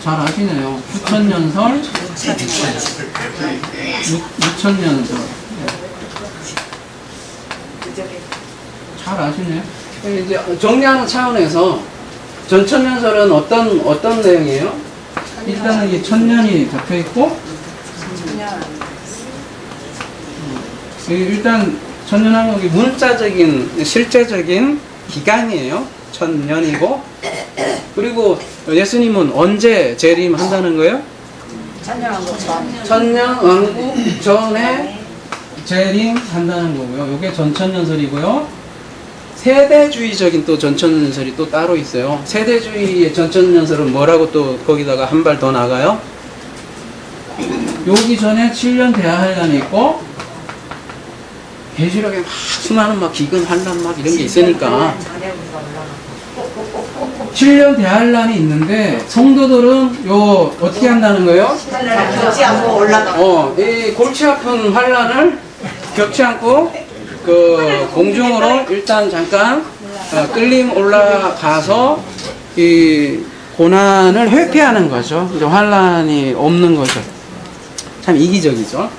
잘 아시네요. 수천년설, 육천년설. 잘 아시네요. 이제 정리하는 차원에서 전천년설은 어떤 내용이에요? 일단은 이게 천년이 적혀 있고, 일단 천년왕국이 문자적인 실제적인 기간이에요. 천년이고 그리고 예수님은 언제 재림한다는 거예요? 천년왕국 전. 천년왕국 전에 재림한다는 거고요. 이게 전천년설이고요. 세대주의적인 또 전천년설이 또 따로 있어요. 세대주의의 전천년설은 뭐라고 또 거기다가 한 발 더 나가요? 요기 전에 7년 대하한란이 있고 계시록에 막 수많은 막 기근 한란 막 이런 게 있으니까 전에부터 올라가. 7년 대한란이 있는데 성도들은 요 어떻게 한다는 거예요? 겪지 않고 올라가. 이 골치 아픈 환란을 겪지 않고 그 공중으로 일단 잠깐 끌림 올라가서 이 고난을 회피하는 거죠. 이제 환란이 없는 거죠. 참 이기적이죠.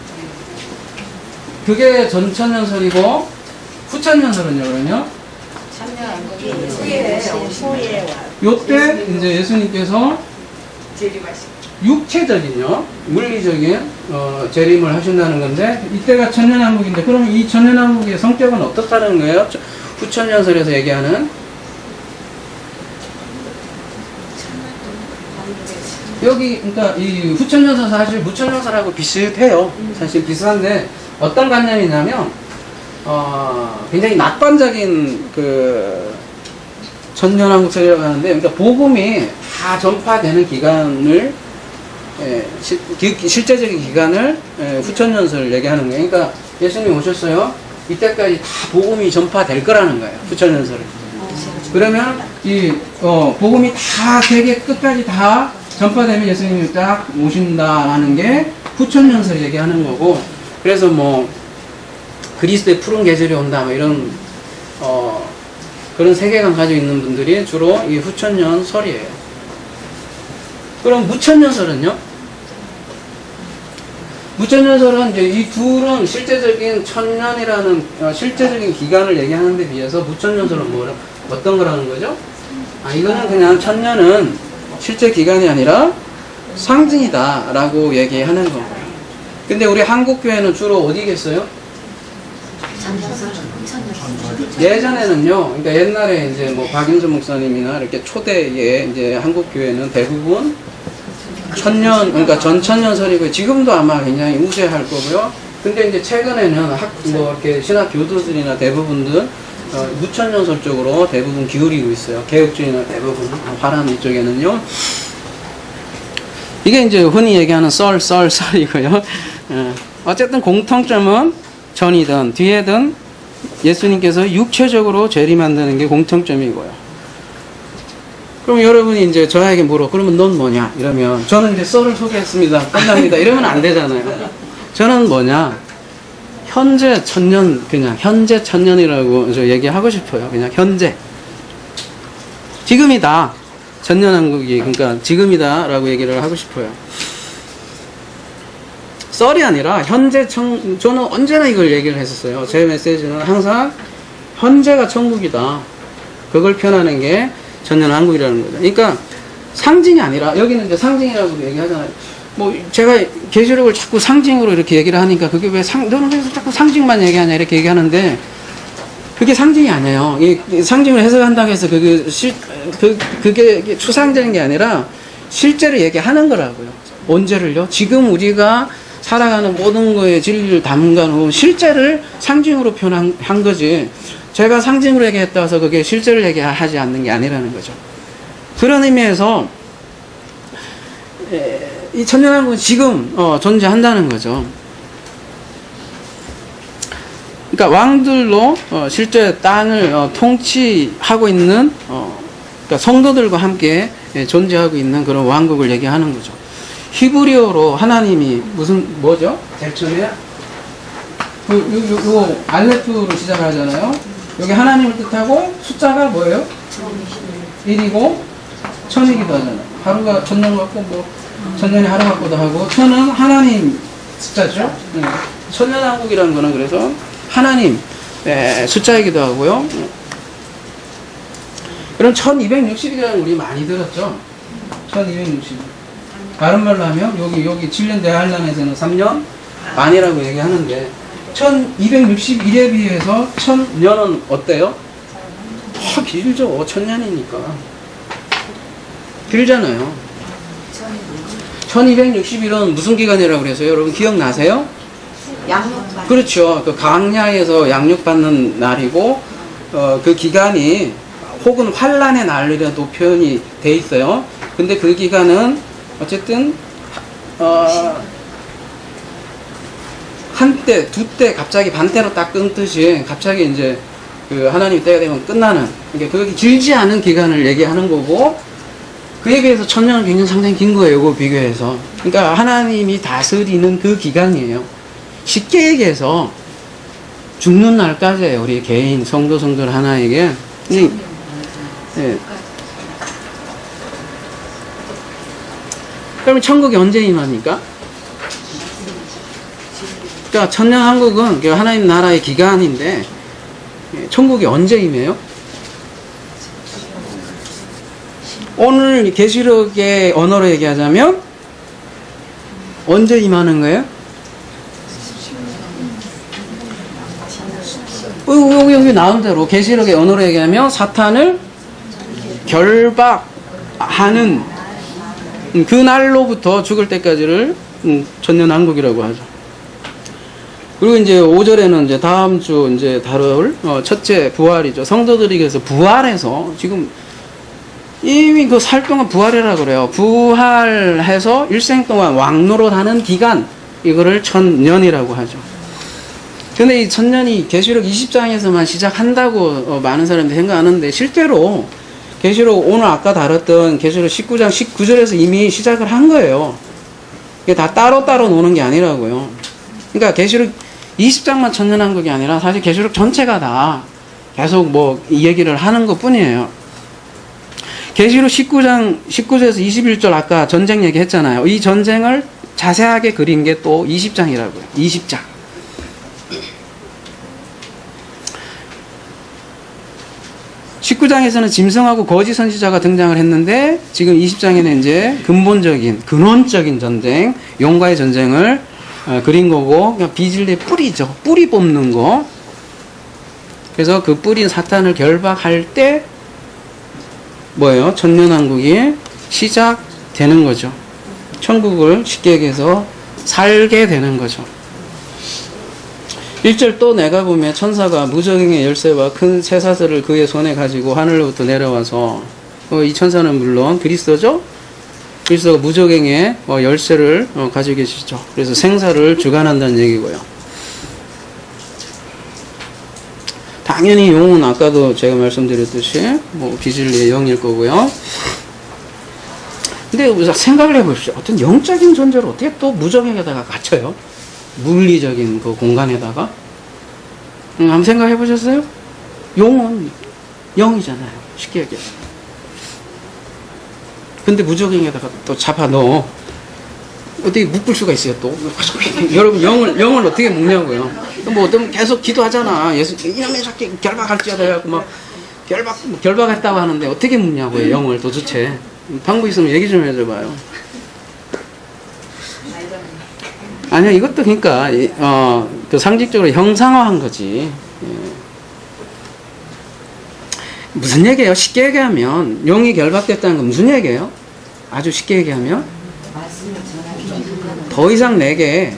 그게 전천년설이고 후천년설은요, 그러면요. 천년왕국이 후에 와요. 요때 이제 예수님께서 재림하시. 육체적인요, 물리적인 재림을 하신다는 건데 이때가 천년왕국인데 그럼 이 천년왕국의 성격은 어떻다는 거예요? 후천년설에서 얘기하는 여기 그러니까 이 후천년설 사실 무천년설하고 비슷해요. 사실 비슷한데 어떤 관념이냐면 굉장히 낙관적인 그 천년왕국설이라고 하는데 그러니까 복음이 다 전파되는 기간을 실제적인 기간을 후천년설 얘기하는 거예요. 그러니까 예수님 오셨어요. 이때까지 다 복음이 전파될 거라는 거예요. 후천년설을. 그러면 이 복음이 다 세계 끝까지 다 전파되면 예수님이 딱 오신다라는 게 후천년설 얘기하는 거고, 그래서 뭐 그리스도의 푸른 계절이 온다 뭐 이런 그런 세계관 가지고 있는 분들이 주로 이 후천년설이에요. 그럼 무천년설은요? 무천년설은 이제 이 둘은 실제적인 천년이라는 실제적인 기간을 얘기하는 데 비해서 무천년설은 어떤 거라는 거죠? 이거는 그냥 천년은 실제 기간이 아니라 상징이다 라고 얘기하는 거예요. 근데 우리 한국교회는 주로 어디겠어요? 예전에는요, 그러니까 옛날에 이제 뭐 박윤수 목사님이나 이렇게 초대에 이제 한국교회는 대부분 천년, 그러니까 전천년설이고 지금도 아마 굉장히 우세할 거고요. 근데 이제 최근에는 뭐 이렇게 신학 교도들이나 대부분들 무천년설 쪽으로 대부분 기울이고 있어요. 개혁주의나 대부분 화람 이쪽에는요. 이게 이제 흔히 얘기하는 썰이고요. 어쨌든 공통점은 전이든 뒤에든 예수님께서 육체적으로 재림한다는 게 공통점이고요. 그럼 여러분이 이제 저에게 물어, 그러면 넌 뭐냐? 이러면 저는 이제 썰을 소개했습니다. 끝납니다. 이러면 안 되잖아요. 저는 뭐냐? 현재 천년, 그냥 현재 천년이라고 저 얘기하고 싶어요. 그냥 현재. 지금이다. 천년왕국이, 그러니까 지금이다라고 얘기를 하고 싶어요. 썰이 아니라 현재 저는 언제나 이걸 얘기를 했었어요. 제 메시지는 항상 현재가 천국이다. 그걸 표현하는 게 천년왕국이라는 거죠. 그러니까 상징이 아니라 여기는 이제 상징이라고 얘기하잖아요. 뭐 제가 계시록을 자꾸 상징으로 이렇게 얘기를 하니까 그게 왜 너는 왜 자꾸 상징만 얘기하냐 이렇게 얘기하는데 그게 상징이 아니에요. 이 상징을 해석한다고 해서 그게 추상적인 게 아니라 실제로 얘기하는 거라고요. 언제를요? 지금 우리가 살아가는 모든 거에 진리를 담가놓은 실제를 상징으로 표현한 거지. 제가 상징으로 얘기했다 해서 그게 실제를 얘기하지 않는 게 아니라는 거죠. 그런 의미에서 이 천년왕국은 지금 존재한다는 거죠. 그러니까 왕들로 실제 땅을 통치하고 있는 그러니까 성도들과 함께 존재하고 있는 그런 왕국을 얘기하는 거죠. 히브리어로 하나님이 뭐죠? 제일 처음에 요 알레프로 시작을 하잖아요. 여기 하나님을 뜻하고 숫자가 뭐예요? 1이고 천이기도 하잖아요. 하루가 천년 같고 뭐 천년이 하루 같기도 하고 천은 하나님 숫자죠. 천년왕국이라는 거는 그래서 하나님 숫자이기도 하고요. 그럼 1260이라는 우리 많이 들었죠. 1260. 다른 말로 하면 여기 7년 대한란에서는 3년 반이라고 얘기하는데 1261에 비해서 1000년은 어때요? 길죠. 1000년이니까. 길잖아요. 1261은 무슨 기간이라고 그래서요? 여러분 기억나세요? 양육반. 그렇죠. 그 강야에서 양육받는 날이고, 그 기간이 혹은 환란의 날이라도 표현이 돼 있어요. 근데 그 기간은 어쨌든, 한때, 두 때 갑자기 반때로 딱 끊듯이 갑자기 이제 그 하나님 때가 되면 끝나는, 그러니까 그게 길지 않은 기간을 얘기하는 거고, 그에 비해서 1000년은 굉장히 상당히 긴 거예요. 이거 비교해서. 그러니까 하나님이 다스리는 그 기간이에요. 쉽게 얘기해서 죽는 날까지예요. 우리 개인 성도들 하나에게. 네. 그러면 천국이 언제 임합니까? 그러니까 천년왕국은 하나님 나라의 기간인데 천국이 언제 임해요? 오늘 계시록의 언어로 얘기하자면 언제 임하는 거예요? 여기 나온 대로 계시록의 언어로 얘기하면 사탄을 결박하는 그 날로부터 죽을 때까지를 천년왕국이라고 하죠. 그리고 이제 5절에는 이제 다음 주 이제 다룰 첫째 부활이죠. 성도들이 그래서 부활해서 지금 이미 그 살 동안 부활이라 그래요. 부활해서 일생 동안 왕노릇하는 기간, 이거를 천년이라고 하죠. 근데 이 천년이 계시록 20장에서만 시작한다고 많은 사람들이 생각하는데 실제로 계시록 오늘 아까 다뤘던 계시록 19장 19절에서 이미 시작을 한 거예요. 이게 다 따로따로 노는 게 아니라고요. 그러니까 계시록 20장만 천년왕국이 아니라 사실 계시록 전체가 다 계속 뭐 이 얘기를 하는 것 뿐이에요. 계시록 19장 19절에서 21절 아까 전쟁 얘기 했잖아요. 이 전쟁을 자세하게 그린 게 또 20장이라고요. 20장. (19장에서는) 짐승하고 거짓 선지자가 등장을 했는데 지금 20장에는 이제 근본적인 근원적인 전쟁, 용과의 전쟁을 그린 거고, 그러니까 비질리의 뿌리죠. 뿌리 뽑는 거. 그래서 그 뿌린 사탄을 결박할 때 뭐예요? 천년왕국이 시작되는 거죠. 천국을 쉽게 얘기해서 살게 되는 거죠. 1절 또 내가 보면 천사가 무적행의 열쇠와 큰 쇠사슬을 그의 손에 가지고 하늘로부터 내려와서, 이 천사는 물론 그리스도죠. 그리스도가 무적행의 열쇠를 가지고 계시죠. 그래서 생사를 주관한다는 얘기고요. 당연히 영은 아까도 제가 말씀드렸듯이 비질리의 영일 거고요. 근데 생각을 해보십시오. 어떤 영적인 존재를 어떻게 또 무적행에다가 갇혀요? 물리적인 그 공간에다가. 한번 생각해 보셨어요? 용은 영이잖아요. 쉽게 얘기해서. 근데 무적행에다가 또 잡아 넣어. 어떻게 묶을 수가 있어요, 또? 여러분, 영을 어떻게 묶냐고요? 뭐, 어떤 계속 기도하잖아. 예수, 이놈의 새끼 결박할지어다 해갖고 막, 결박했다고 하는데 어떻게 묶냐고요, 영을 도대체. 방법 있으면 얘기 좀 해줘봐요. 아니요, 이것도 그러니까, 그 상징적으로 형상화한 거지. 무슨 얘기예요? 쉽게 얘기하면, 영이 결박됐다는 건 무슨 얘기예요? 아주 쉽게 얘기하면, 더 이상 내게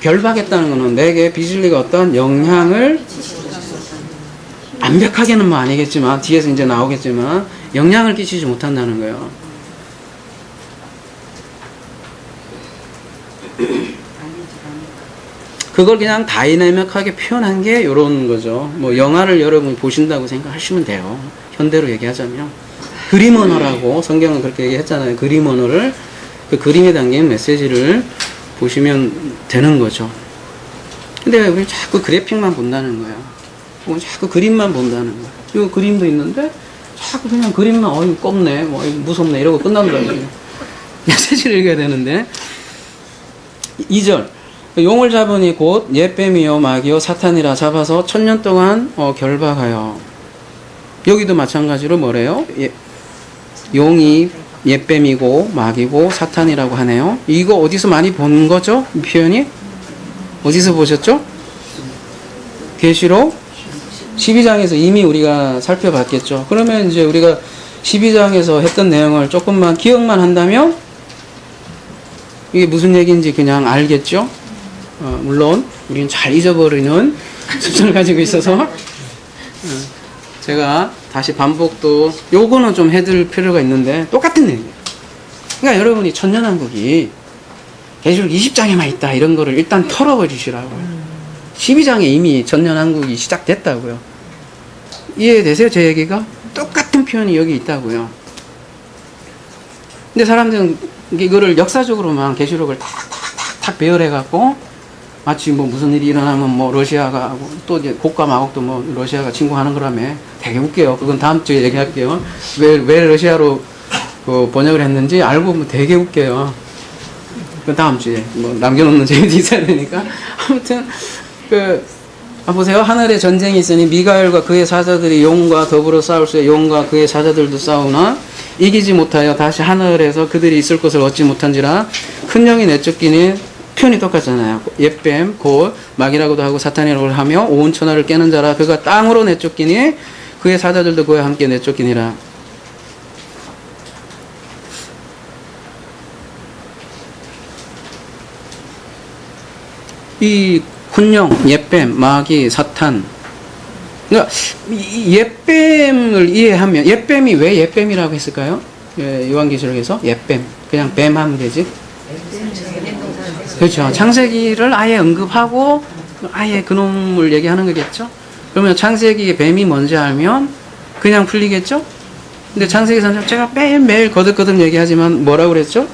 결박했다는 거는 내게 비질리가 어떤 영향을 완벽하게는 뭐 아니겠지만 뒤에서 이제 나오겠지만 영향을 끼치지 못한다는 거예요. 그걸 그냥 다이내믹하게 표현한 게 이런 거죠. 뭐 영화를 여러분이 보신다고 생각하시면 돼요. 현대로 얘기하자면 그림 언어라고 성경은 그렇게 얘기했잖아요. 그림 언어를, 그 그림에 담긴 메시지를 보시면 되는 거죠. 근데 우리 자꾸 그래픽만 본다는 거예요. 혹은 자꾸 그림만 본다는 거예요. 이 그림도 있는데 자꾸 그냥 그림만 꼽네, 무섭네 이러고 끝난다는 메시지를 읽어야 되는데. 2절 용을 잡으니 곧 옛뱀이요 마귀요 사탄이라 잡아서 1000년 동안 결박하여. 여기도 마찬가지로 뭐래요? 용이 옛뱀이고 마귀고 사탄이라고 하네요. 이거 어디서 많이 본 거죠? 이 표현이? 어디서 보셨죠? 계시록 12장에서 이미 우리가 살펴봤겠죠. 그러면 이제 우리가 12장에서 했던 내용을 조금만 기억만 한다면 이게 무슨 얘기인지 그냥 알겠죠? 물론 우리는 잘 잊어버리는 습성을 가지고 있어서 제가 다시 반복도 요거는 좀 해드릴 필요가 있는데 똑같은 내용이에요. 그러니까 여러분이 천년왕국이 계시록 20장에만 있다 이런 거를 일단 털어버리시라고요. 12장에 이미 천년왕국이 시작됐다고요. 이해되세요? 제 얘기가? 똑같은 표현이 여기 있다고요. 근데 사람들은 이거를 역사적으로만 계시록을 탁탁탁탁 배열해갖고 마치 뭐 무슨 일이 일어나면 뭐 러시아가 하고 또 이제 고가 마곡도 뭐 러시아가 침공하는 거라며 되게 웃겨요. 그건 다음 주에 얘기할게요. 왜 러시아로 그 번역을 했는지 알고 보면 되게 웃겨요. 그 다음 주에 뭐 남겨놓는 재미도 있어야 되니까. 아무튼 보세요. 하늘에 전쟁이 있으니 미가엘과 그의 사자들이 용과 더불어 싸울수에 용과 그의 사자들도 싸우나 이기지 못하여 다시 하늘에서 그들이 있을 곳을 얻지 못한지라 큰 영이 내쫓기니 표현이 똑같잖아요. 옛뱀 곧 마귀라고도 하고 사탄이라고 하며 온 천하를 깨는 자라 그가 땅으로 내쫓기니 그의 사자들도 그와 함께 내쫓기니라. 이 혼령, 옛뱀, 마귀, 사탄. 그러니까 옛뱀을 이해하면 옛뱀이 왜 옛뱀이라고 했을까요? 요한계시록에서 옛뱀. 그냥 뱀 하면 되지. 그렇죠. 창세기를 아예 언급하고 아예 그놈을 얘기하는 거겠죠. 그러면 창세기의 뱀이 뭔지 알면 그냥 풀리겠죠. 근데 창세기 3장 제가 매일매일 거듭거듭 얘기하지만 뭐라고 그랬죠?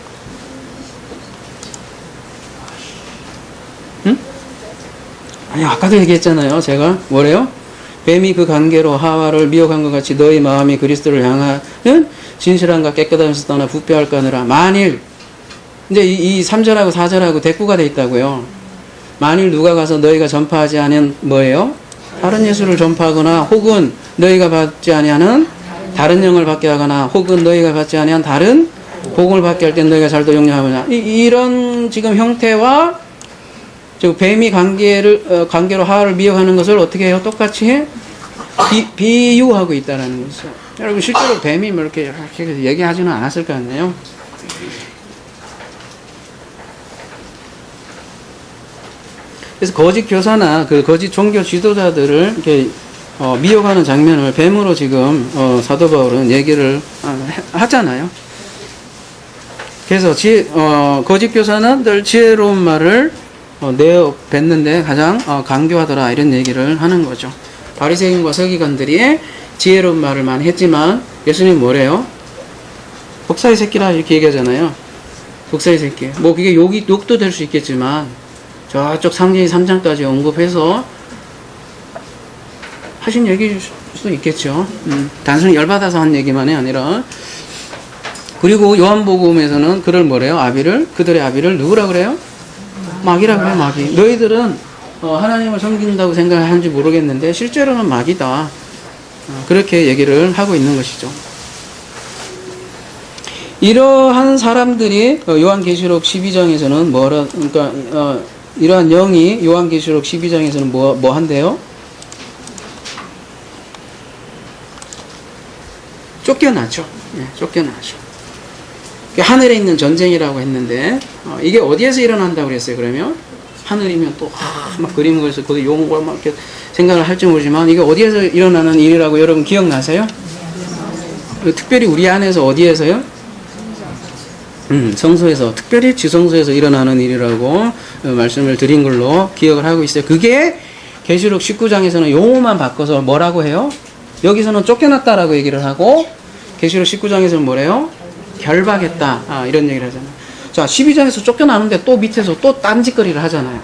아니 아까도 얘기했잖아요. 제가 뭐래요? 뱀이 그 관계로 하와를 미혹한 것 같이 너희 마음이 그리스도를 향하는 진실함과 깨끗함에서 떠나 부패할까 하느라. 만일 이제 이 3절하고 4절하고 대꾸가 돼 있다고요. 만일 누가 가서 너희가 전파하지 않은 뭐예요? 다른 예수를 전파하거나 혹은 너희가 받지 아니하는 다른 영을 받게 하거나 혹은 너희가 받지 아니한 다른 복음을 받게 할 때 너희가 잘도 용납하느냐. 이런 지금 형태와 즉 뱀이 관계로 하와를 미혹하는 것을 어떻게 해요? 똑같이 비유하고 있다는 거죠. 여러분 실제로 뱀이 뭐 이렇게 얘기하지는 않았을 거 아니에요. 그래서 거짓 교사나 그 거짓 종교 지도자들을 이렇게 미혹하는 장면을 뱀으로 지금 사도 바울은 얘기를 하잖아요. 그래서 거짓 교사는 늘 지혜로운 말을 내어 뱉는데 가장 강조하더라 이런 얘기를 하는 거죠. 바리새인과 서기관들이 지혜로운 말을 많이 했지만 예수님 뭐래요? 독사의 새끼라 이렇게 얘기하잖아요. 독사의 새끼. 뭐 그게 욕도 될 수 있겠지만 저쪽 상징이 3장까지 언급해서 하신 얘기일 수도 있겠죠. 단순히 열받아서 한 얘기만이 아니라. 그리고 요한복음에서는 그를 뭐래요? 그들의 아비를 누구라 그래요? 마귀라고 해요. 마귀. 너희들은 하나님을 섬긴다고 생각하는지 모르겠는데 실제로는 마귀다. 그렇게 얘기를 하고 있는 것이죠. 이러한 사람들이 요한계시록 12장에서는 그러니까 이러한 영이 요한계시록 12장에서는 뭐 한대요? 쫓겨나죠. 네, 쫓겨나죠. 하늘에 있는 전쟁이라고 했는데 이게 어디에서 일어난다고 그랬어요? 그러면 하늘이면 또 막 그림 그려서 그 용과 막 이렇게 생각을 할지 모르지만 이게 어디에서 일어나는 일이라고 여러분 기억나세요? 특별히 우리 안에서 어디에서요? 성소에서, 특별히 지성소에서 일어나는 일이라고 말씀을 드린 걸로 기억을 하고 있어요. 그게 계시록 19장에서는 용어만 바꿔서 뭐라고 해요? 여기서는 쫓겨났다라고 얘기를 하고 계시록 19장에서는 뭐래요? 결박했다. 이런 얘기를 하잖아요. 자, 12장에서 쫓겨나는데 또 밑에서 또 딴짓거리를 하잖아요.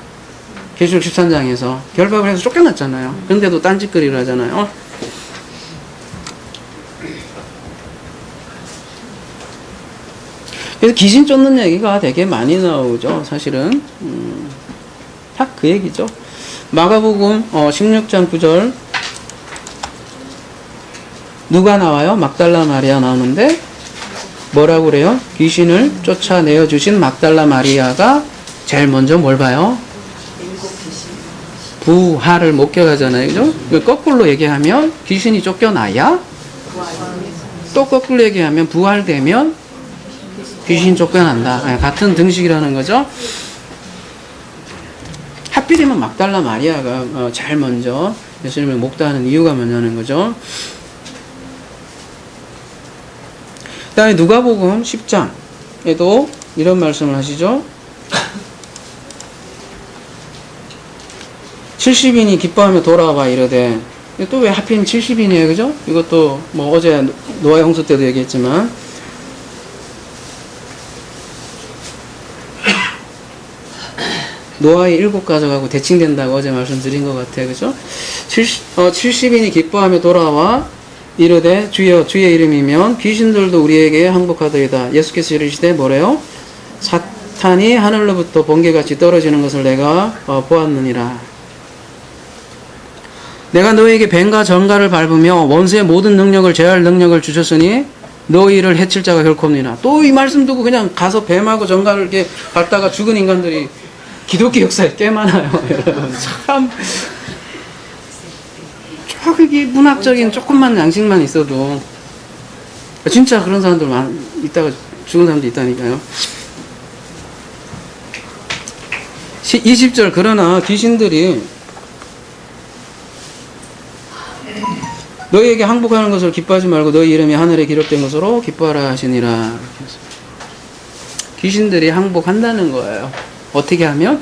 계시록 13장에서 결박을 해서 쫓겨났잖아요. 근데도 딴짓거리를 하잖아요. 그래서 귀신 쫓는 얘기가 되게 많이 나오죠. 사실은 딱 그 얘기죠. 마가복음 16장 9절 누가 나와요? 막달라 마리아 나오는데 뭐라고 그래요? 귀신을 쫓아내어 주신 막달라 마리아가 제일 먼저 뭘 봐요? 부활을 목격하잖아요. 그죠? 거꾸로 얘기하면 귀신이 쫓겨나야 또 거꾸로 얘기하면 부활되면 귀신 쫓겨난다. 같은 등식이라는 거죠. 하필이면 막달라 마리아가 제일 먼저 예수님을 목도하는 이유가 뭐냐는 거죠. 그 다음에 누가복음 10장에도 이런 말씀을 하시죠. 70인이 기뻐하며 돌아와 이르되, 또 왜 하필 70인이에요, 그죠? 이것도 뭐 어제 노아의 홍수 때도 얘기했지만, 노아의 7가족하고 대칭된다고 어제 말씀드린 것 같아요, 그죠? 70인이 기뻐하며 돌아와 이르되 주여 주의 이름이면 귀신들도 우리에게 항복하더이다. 예수께서 이르시되 뭐래요? 사탄이 하늘로부터 번개같이 떨어지는 것을 내가 보았느니라. 내가 너에게 뱀과 정갈을 밟으며 원수의 모든 능력을 제할 능력을 주셨으니 너희를 해칠 자가 결코 없느니라. 또 이 말씀 두고 그냥 가서 뱀하고 정갈을 이렇게 밟다가 죽은 인간들이 기독교 역사에 꽤 많아요. 여러분 참 그게 문학적인 조금만 양식만 있어도 진짜 그런 사람들 있다가 죽은 사람도 있다니까요. 20절 그러나 귀신들이 너희에게 항복하는 것을 기뻐하지 말고 너희 이름이 하늘에 기록된 것으로 기뻐하라 하시니라. 귀신들이 항복한다는 거예요. 어떻게 하면?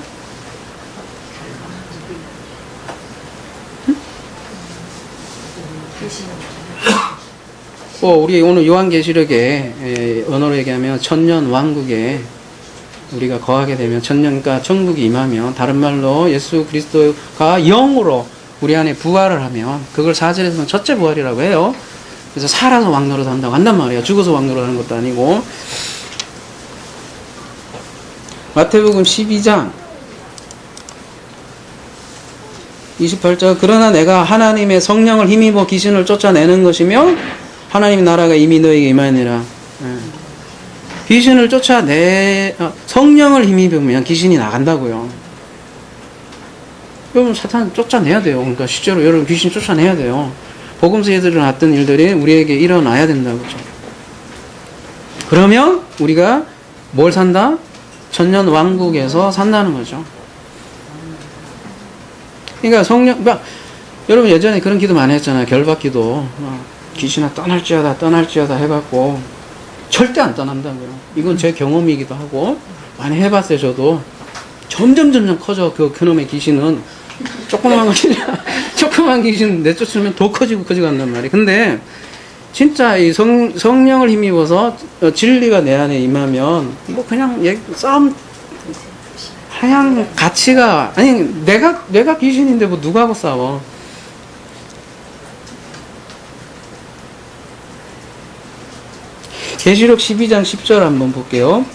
우리 오늘 요한계시록에 언어로 얘기하면 천년 왕국에 우리가 거하게 되면 천년과 천국이 임하면 다른 말로 예수 그리스도가 영으로 우리 안에 부활을 하면 그걸 4절에서는 첫째 부활이라고 해요. 그래서 살아서 왕노릇 한다고 한단 말이에요. 죽어서 왕노릇 하는 것도 아니고. 마태복음 12장 28절 그러나 내가 하나님의 성령을 힘입어 귀신을 쫓아내는 것이며 하나님의 나라가 이미 너에게 임하니라. 귀신을 성령을 힘입으면 귀신이 나간다고요. 여러분 사탄 쫓아내야 돼요. 그러니까 실제로 여러분 귀신 쫓아내야 돼요. 복음서에 일어났던 일들이 우리에게 일어나야 된다고. 그러면 우리가 뭘 산다? 천년 왕국에서 산다는 거죠. 그러니까 여러분 예전에 그런 기도 많이 했잖아요. 결박기도. 귀신아 떠날지어다 해갖고 절대 안 떠난다고요. 이건 제 경험이기도 하고 많이 해봤어요. 저도 점점 커져. 그놈의 귀신은 조그만 귀신 내쫓으면 더 커지고 간단 말이에요. 근데 진짜 이 성령을 힘입어서 진리가 내 안에 임하면 뭐 그냥 싸움 하향 가치가 아니 내가 귀신인데 뭐 누구하고 싸워. 계시록 12장 10절 한번 볼게요.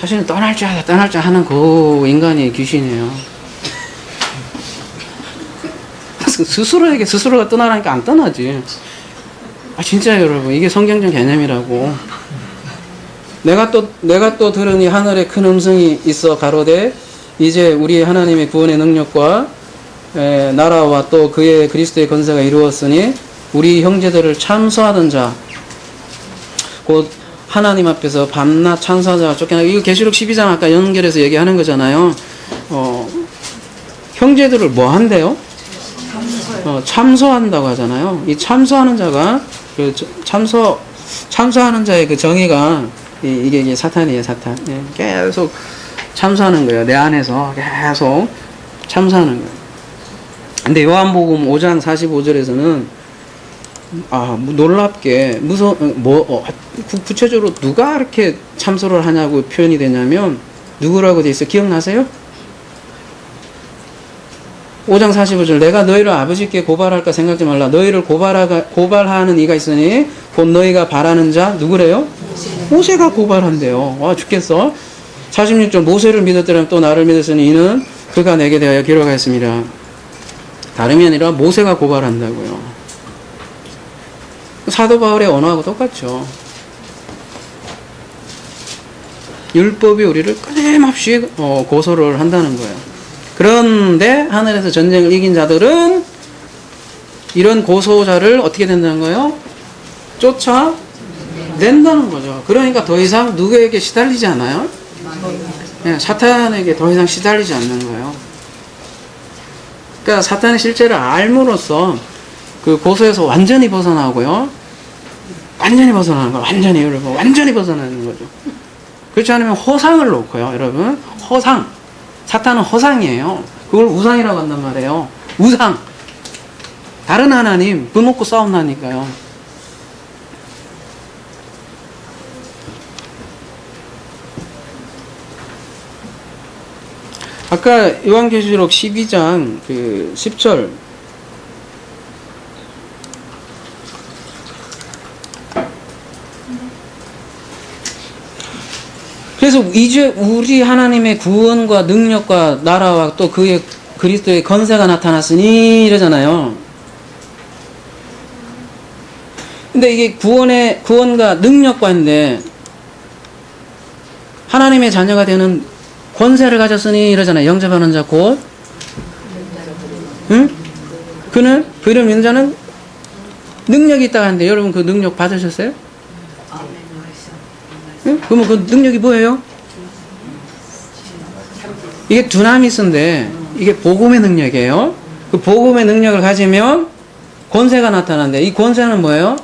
사실은 떠날지 하는 그 인간이 귀신이에요. 스스로에게 스스로가 떠나라니까 안 떠나지. 진짜 여러분 이게 성경적 개념이라고. 내가 또 들으니 하늘에 큰 음성이 있어 가로되 이제 우리 하나님의 구원의 능력과 나라와 또 그의 그리스도의 권세가 이루었으니 우리 형제들을 참소하던 자 곧 하나님 앞에서 밤낮 찬송하자가 쫓겨나고. 이거 계시록 12장 아까 연결해서 얘기하는 거잖아요. 형제들을 뭐 한대요? 참소한다고 하잖아요. 이 참소하는 자가 참소하는 자의 그 정의가 이게 사탄이에요. 사탄. 계속 참소하는 거예요. 내 안에서 계속 참소하는 거예요. 근데 요한복음 5장 45절에서는 놀랍게 구체적으로 누가 이렇게 참소를 하냐고 표현이 되냐면 누구라고 돼 있어? 기억나세요? 5장 45절 내가 너희를 아버지께 고발할까 생각지 말라. 너희를 고발하는 이가 있으니 곧 너희가 바라는 자 누구래요? 모세가 고발한대요. 와 죽겠어. 46절 모세를 믿었더라면 또 나를 믿었으니 이는 그가 내게 대하여 기록하였습니다. 다름이 아니라 모세가 고발한다고요. 사도 바울의 언어하고 똑같죠. 율법이 우리를 끊임없이 고소를 한다는 거예요. 그런데 하늘에서 전쟁을 이긴 자들은 이런 고소자를 어떻게 된다는 거예요? 쫓아낸다는 거죠. 그러니까 더 이상 누구에게 시달리지 않아요? 네, 사탄에게 더 이상 시달리지 않는 거예요. 그러니까 사탄의 실체를 알므로써 그 고소에서 완전히 벗어나고요. 완전히 벗어나는 거예요. 완전히, 여러분. 완전히 벗어나는 거죠. 그렇지 않으면 허상을 놓고요, 여러분. 허상. 사탄은 허상이에요. 그걸 우상이라고 한단 말이에요. 우상. 다른 하나님, 그 놓고 싸운다니까요. 아까 요한계시록 12장 그 10절 그래서 이제 우리 하나님의 구원과 능력과 나라와 또 그의 그리스도의 건세가 나타났으니 이러잖아요. 근데 이게 구원과 능력과 인데 하나님의 자녀가 되는 권세를 가졌으니 이러잖아요. 영접하는 자 곧 응? 그는 그 이름 믿는 자는 능력이 있다고 하는데 여러분 그 능력 받으셨어요? 응? 그러면 그 능력이 뭐예요? 이게 두나미스인데 이게 복음의 능력이에요. 그 복음의 능력을 가지면 권세가 나타나는데 이 권세는 뭐예요?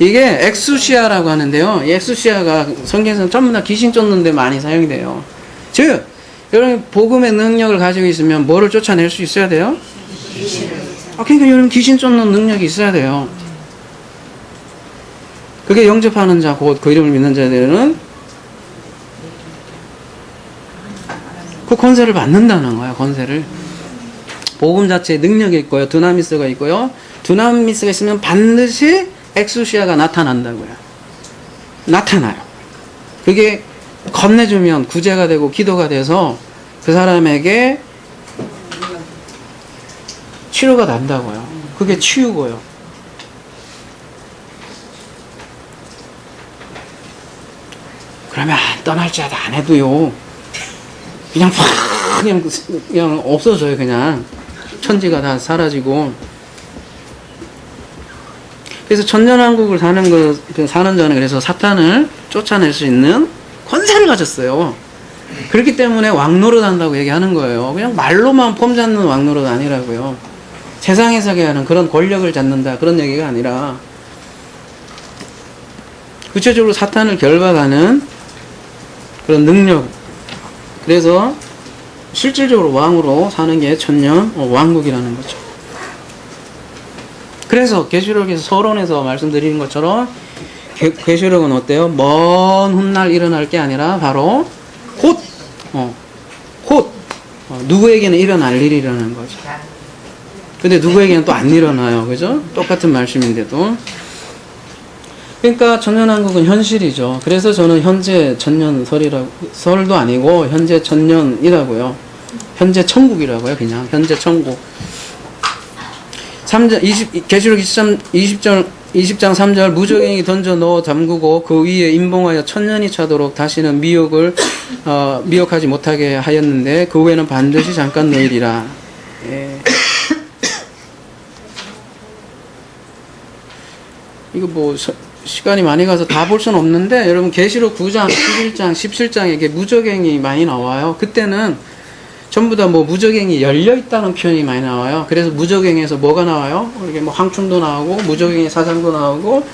이게 엑수시아라고 하는데요. 이 엑수시아가 성경에서는 전부 다 귀신 쫓는 데 많이 사용이 돼요. 즉 여러분 복음의 능력을 가지고 있으면 뭐를 쫓아낼 수 있어야 돼요? 그러니까 여러분 귀신 쫓는 능력이 있어야 돼요. 그게 영접하는 자 곧 그 이름을 믿는 자들은 그 권세를 받는다는 거예요. 권세를. 복음 자체에 능력이 있고요. 두나미스가 있고요. 두나미스가 있으면 반드시 엑수시아가 나타난다고요. 나타나요. 그게 건네주면 구제가 되고 기도가 돼서 그 사람에게 치료가 난다고요. 그게 치유고요. 그러면 떠날지 안 해도요. 그냥 없어져요. 그냥 천지가 다 사라지고. 그래서 천년왕국을 사는 자는 그래서 사탄을 쫓아낼 수 있는 권세를 가졌어요. 그렇기 때문에 왕노릇 한다고 얘기하는 거예요. 그냥 말로만 폼 잡는 왕노릇 아니라고요. 세상에서 하는 그런 권력을 잡는다 그런 얘기가 아니라 구체적으로 사탄을 결박하는 그런 능력. 그래서 실질적으로 왕으로 사는 게 천년 왕국이라는 거죠. 그래서 계시록에서 서론에서 말씀드린 것처럼 계시록은 어때요? 먼 훗날 일어날 게 아니라 바로 곧 누구에게는 일어날 일이라는 거죠. 근데 누구에게는 또 안 일어나요. 그죠? 똑같은 말씀인데도. 그러니까 천년왕국은 현실이죠. 그래서 저는 현재 설도 아니고 현재 천년이라고요. 현재 천국이라고요. 그냥 현재 천국. 계시록 20장 3절 무적행이 던져 넣어 잠그고 그 위에 임봉하여 천년이 차도록 다시는 미혹하지 못하게 하였는데 그 후에는 반드시 잠깐 놓이리라. 예. 이거 뭐 시간이 많이 가서 다 볼 수는 없는데 여러분 계시록 9장, 11장, 17장에 이게 무적행이 많이 나와요. 그때는 전부 다 뭐 무적행이 열려 있다는 표현이 많이 나와요. 그래서 무적행에서 뭐가 나와요? 이렇게 뭐 황충도 나오고 무적행의 사장도 나오고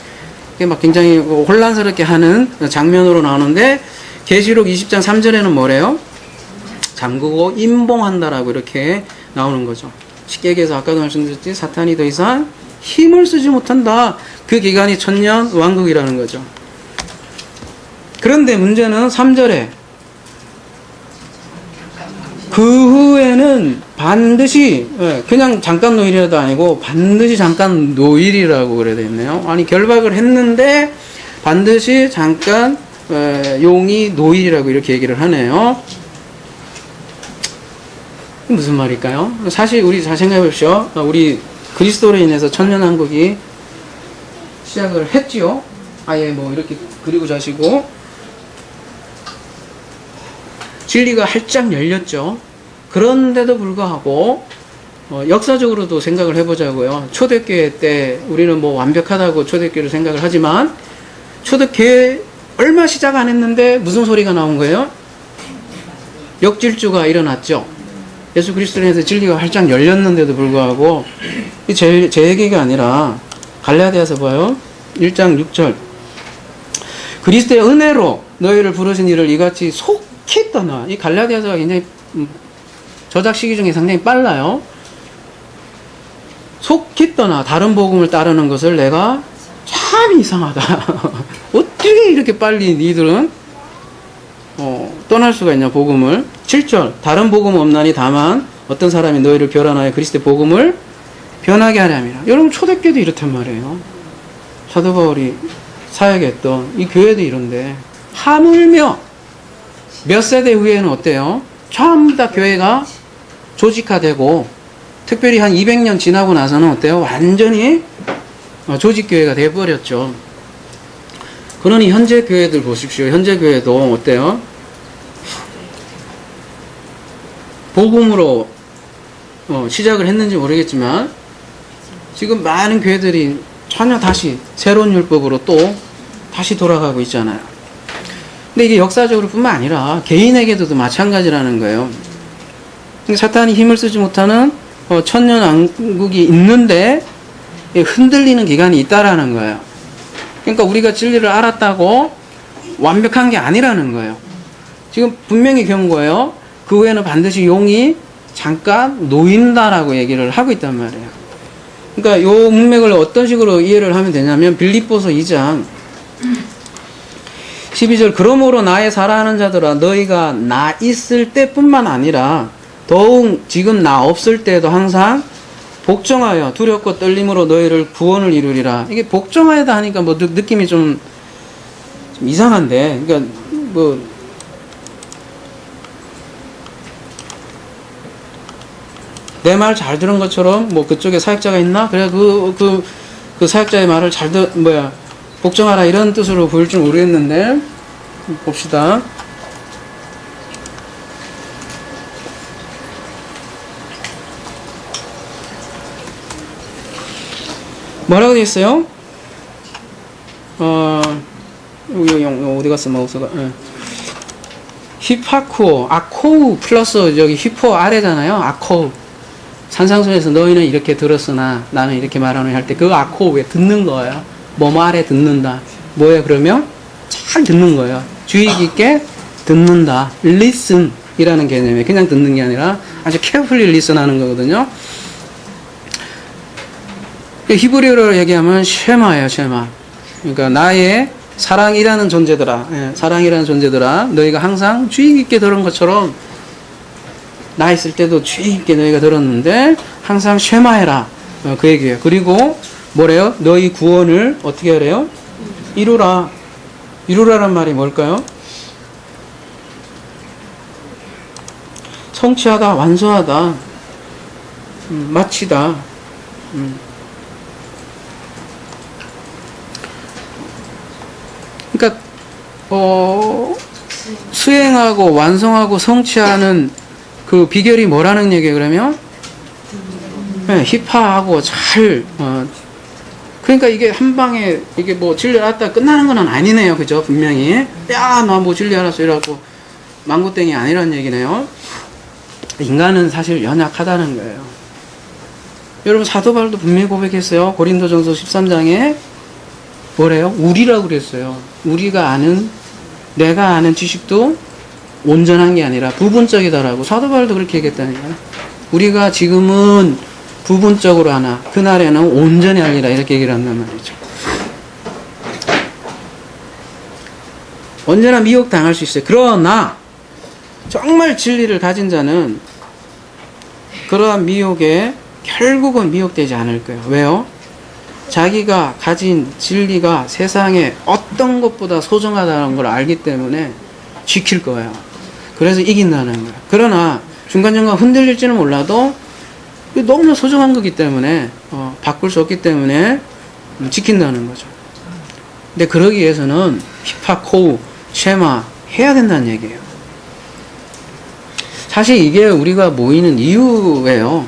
이게 막 굉장히 혼란스럽게 하는 장면으로 나오는데 계시록 20장 3절에는 뭐래요? 잠그고 임봉한다라고 이렇게 나오는 거죠. 쉽게 얘기해서 아까도 말씀드렸지 사탄이 더 이상 힘을 쓰지 못한다. 그 기간이 천년 왕국이라는 거죠. 그런데 문제는 3절에 그 후에는 반드시 그냥 잠깐 노일이라도 아니고 반드시 잠깐 노일이라고 그래야 되겠네요. 아니 결박을 했는데 반드시 잠깐 용이 노일이라고 이렇게 얘기를 하네요. 무슨 말일까요? 사실 우리 잘 생각해 보십시오. 우리 그리스도로 인해서 천년왕국이 시작을 했지요. 아예 뭐 이렇게 그리고 자시고 진리가 활짝 열렸죠. 그런데도 불구하고 역사적으로도 생각을 해보자고요. 초대교회 때 우리는 뭐 완벽하다고 초대교회를 생각을 하지만 초대교회 얼마 시작 안 했는데 무슨 소리가 나온 거예요? 역질주가 일어났죠. 예수 그리스도로 해서 진리가 활짝 열렸는데도 불구하고 제 얘기가 아니라 갈라디아서 봐요. 1장 6절 그리스도의 은혜로 너희를 부르신 이를 이같이 속히 떠나. 이 갈라디아서가 굉장히 저작 시기 중에 상당히 빨라요. 속히 떠나 다른 복음을 따르는 것을 내가 참 이상하다. 어떻게 이렇게 빨리 니들은 떠날 수가 있냐 복음을. 7절 다른 복음 없나니 다만 어떤 사람이 너희를 결혼하여 그리스도의 복음을 변하게 하려 함이라. 여러분 초대교회도 이렇단 말이에요. 사도 바울이 사역했던 이 교회도 이런데 하물며 몇 세대 후에는 어때요? 전부 다 교회가 조직화되고 특별히 한 200년 지나고 나서는 어때요? 완전히 조직교회가 되어버렸죠. 그러니 현재 교회들 보십시오. 현재 교회도 어때요? 복음으로 시작을 했는지 모르겠지만 지금 많은 교회들이 전혀 다시 새로운 율법으로 또 다시 돌아가고 있잖아요. 근데 이게 역사적으로 뿐만 아니라 개인에게도 마찬가지라는 거예요. 사탄이 힘을 쓰지 못하는 천년왕국이 있는데 흔들리는 기간이 있다라는 거예요. 그러니까 우리가 진리를 알았다고 완벽한 게 아니라는 거예요. 지금 분명히 경고해요. 그 후에는 반드시 용이 잠깐 놓인다라고 얘기를 하고 있단 말이에요. 그러니까 요 문맥을 어떤 식으로 이해를 하면 되냐면 빌립보서 2장 12절 그러므로 나의 사랑하는 자들아 너희가 나 있을 때뿐만 아니라 더욱 지금 나 없을 때도 항상 복종하여 두렵고 떨림으로 너희를 구원을 이루리라. 이게 복종하여다 하니까 뭐 느낌이 좀 이상한데, 그러니까 뭐 내 말 잘 들은 것처럼 뭐 그쪽에 사역자가 있나? 그래 그 사역자의 말을 복종하라 이런 뜻으로 보일 줄 모르겠는데 봅시다. 뭐라고 되어 있어요? 어디 갔어, 마우스가? 히파쿠오, 아코우 플러스 여기 히포 아래잖아요. 아코우. 산상순에서 너희는 이렇게 들었으나 나는 이렇게 말하노니 할 때 그 아코우에 듣는 거예요. 뭐뭐 아래 듣는다. 뭐예요, 그러면? 잘 듣는 거예요. 주의 깊게 듣는다. listen 이라는 개념이에요. 그냥 듣는 게 아니라 아주 carefully listen 하는 거거든요. 히브리어로 얘기하면 쉐마예요, 쉐마. 그러니까 나의 사랑이라는 존재들아, 사랑이라는 존재들아, 너희가 항상 주의 깊게 들은 것처럼 나 있을 때도 주의 깊게 너희가 들었는데 항상 쉐마해라. 그 얘기예요. 그리고 뭐래요? 너희 구원을 어떻게 하래요? 이루라. 이루라란 말이 뭘까요? 성취하다, 완수하다, 마치다. 그러니까 수행하고 완성하고 성취하는 그 비결이 뭐라는 얘기예요, 그러면? 네, 힙하하고 잘 그러니까 이게 한 방에 이게 뭐 진리 알았다 끝나는 건 아니네요, 그죠? 분명히 야, 나 뭐 진리 알았어 이라고 망고땡이 아니란 얘기네요. 인간은 사실 연약하다는 거예요. 여러분 사도 바울도 분명히 고백했어요. 고린도전서 13장에 뭐래요? 우리라고 그랬어요. 우리가 아는, 내가 아는 지식도 온전한 게 아니라 부분적이다라고 사도 바울도 그렇게 얘기했다니까요. 우리가 지금은 부분적으로 하나, 그날에는 온전히 아니라 이렇게 얘기를 한단 말이죠. 언제나 미혹당할 수 있어요. 그러나 정말 진리를 가진 자는 그러한 미혹에 결국은 미혹되지 않을 거예요. 왜요? 자기가 가진 진리가 세상에 어떤 것보다 소중하다는 걸 알기 때문에 지킬 거예요. 그래서 이긴다는 거예요. 그러나 중간중간 흔들릴지는 몰라도 너무나 소중한 거기 때문에 바꿀 수 없기 때문에 지킨다는 거죠. 근데 그러기 위해서는 피파, 코우, 쉐마 해야 된다는 얘기예요. 사실 이게 우리가 모이는 이유예요.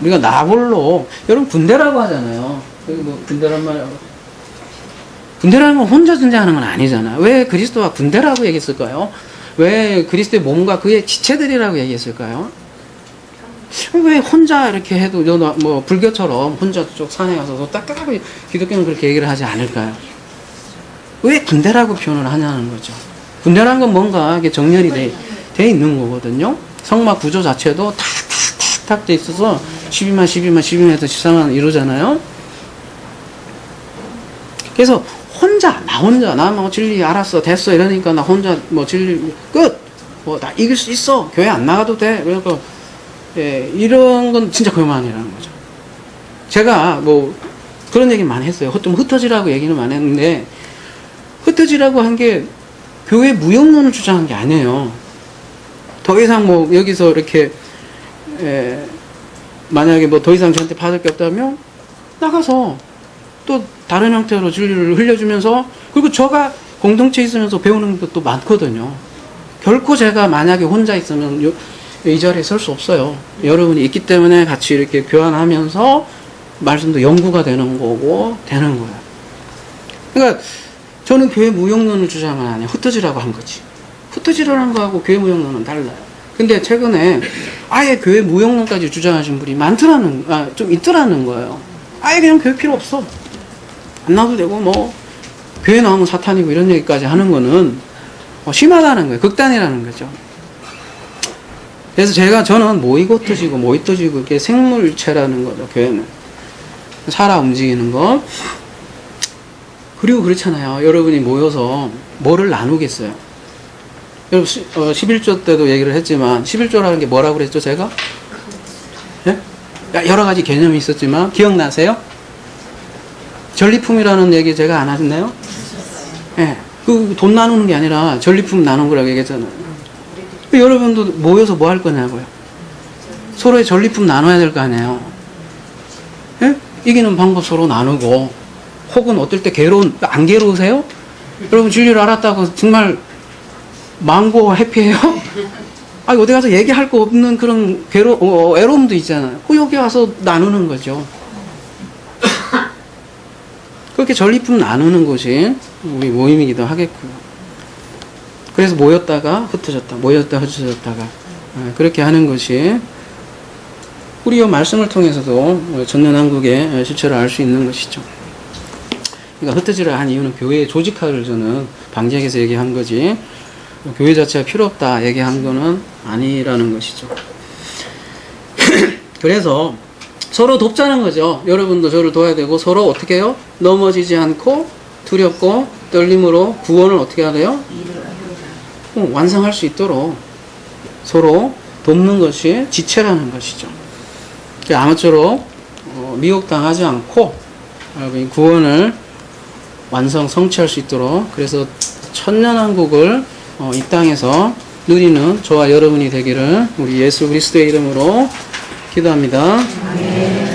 우리가 나홀로, 여러분 군대라고 하잖아요. 여기 뭐 군대란 말, 군대라는 건 혼자 존재하는 건 아니잖아요. 왜 그리스도가 군대라고 얘기했을까요? 왜 그리스도의 몸과 그의 지체들이라고 얘기했을까요? 왜 혼자 이렇게 해도 뭐 불교처럼 혼자 쪽 산에 가서 딱딱하고, 기독교는 그렇게 얘기를 하지 않을까요? 왜 군대라고 표현을 하냐는 거죠. 군대라는 건 뭔가 이게 정렬이 돼 있는 거거든요. 성막 구조 자체도 탁탁탁탁 돼 있어서 12만 해서 14만 이루잖아요. 그래서 나 혼자 나 뭐 진리 알았어 됐어 이러니까 나 혼자 뭐 진리 끝 뭐 나 이길 수 있어 교회 안 나가도 돼 그러니까 예, 이런 건 진짜 그만이라는 거죠. 제가 뭐 그런 얘기 많이 했어요. 좀 흩어지라고 얘기는 많이 했는데 흩어지라고 한 게 교회 무용론을 주장한 게 아니에요. 더 이상 뭐 여기서 이렇게 만약에 뭐 더 이상 저한테 받을 게 없다면 나가서 또 다른 형태로 진리를 흘려주면서 그리고 저가 공동체에 있으면서 배우는 것도 많거든요. 결코 제가 만약에 혼자 있으면 이 자리에 설 수 없어요. 여러분이 있기 때문에 같이 이렇게 교환하면서 말씀도 연구가 되는 거고 되는 거예요. 그러니까 저는 교회 무용론을 주장은 아니에요. 흩어지라고 한 거지. 흩어지라는 거하고 교회 무용론은 달라요. 근데 최근에 아예 교회 무용론까지 주장하신 분이 좀 있더라는 거예요. 아예 그냥 교회 필요 없어. 안 나와도 되고 뭐 교회 나오면 사탄이고 이런 얘기까지 하는 거는 심하다는 거예요. 극단이라는 거죠. 그래서 저는 모이고 흩어지고 이게 생물체라는 거죠. 교회는 살아 움직이는 거. 그리고 그렇잖아요. 여러분이 모여서 뭐를 나누겠어요. 여러분 11조 때도 얘기를 했지만 11조라는 게 뭐라고 그랬죠 제가? 예? 여러 가지 개념이 있었지만 기억나세요? 전리품이라는 얘기 제가 안 하셨나요? 예. 그 돈 나누는 게 아니라 전리품 나누는 거라고 얘기했잖아요. 여러분도 모여서 뭐 할 거냐고요. 서로의 전리품 나눠야 될 거 아니에요. 예? 이기는 방법 서로 나누고 혹은 어떨 때 안 괴로우세요? 여러분 진리를 알았다고 정말 망고 해피해요? 아니 어디 가서 얘기할 거 없는 그런 외로움도 있잖아요. 여기 와서 나누는 거죠. 그렇게 전리품 나누는 것이 우리 모임이기도 하겠고요. 그래서 모였다가 흩어졌다가 그렇게 하는 것이 우리 이 말씀을 통해서도 전년한국의 실체를 알 수 있는 것이죠. 그러니까 흩어지라 한 이유는 교회의 조직화를 저는 방지하기 위해서 얘기한 거지 교회 자체가 필요 없다 얘기한 거는 아니라는 것이죠. 그래서 서로 돕자는 거죠. 여러분도 저를 도와야 되고 서로 어떻게 해요? 넘어지지 않고 두렵고 떨림으로 구원을 어떻게 해야 돼요? 완성할 수 있도록 서로 돕는 것이 지체라는 것이죠. 아무쪼록 미혹당하지 않고 구원을 성취할 수 있도록 그래서 천년왕국을 이 땅에서 누리는 저와 여러분이 되기를 우리 예수 그리스도의 이름으로 기도합니다. 아멘.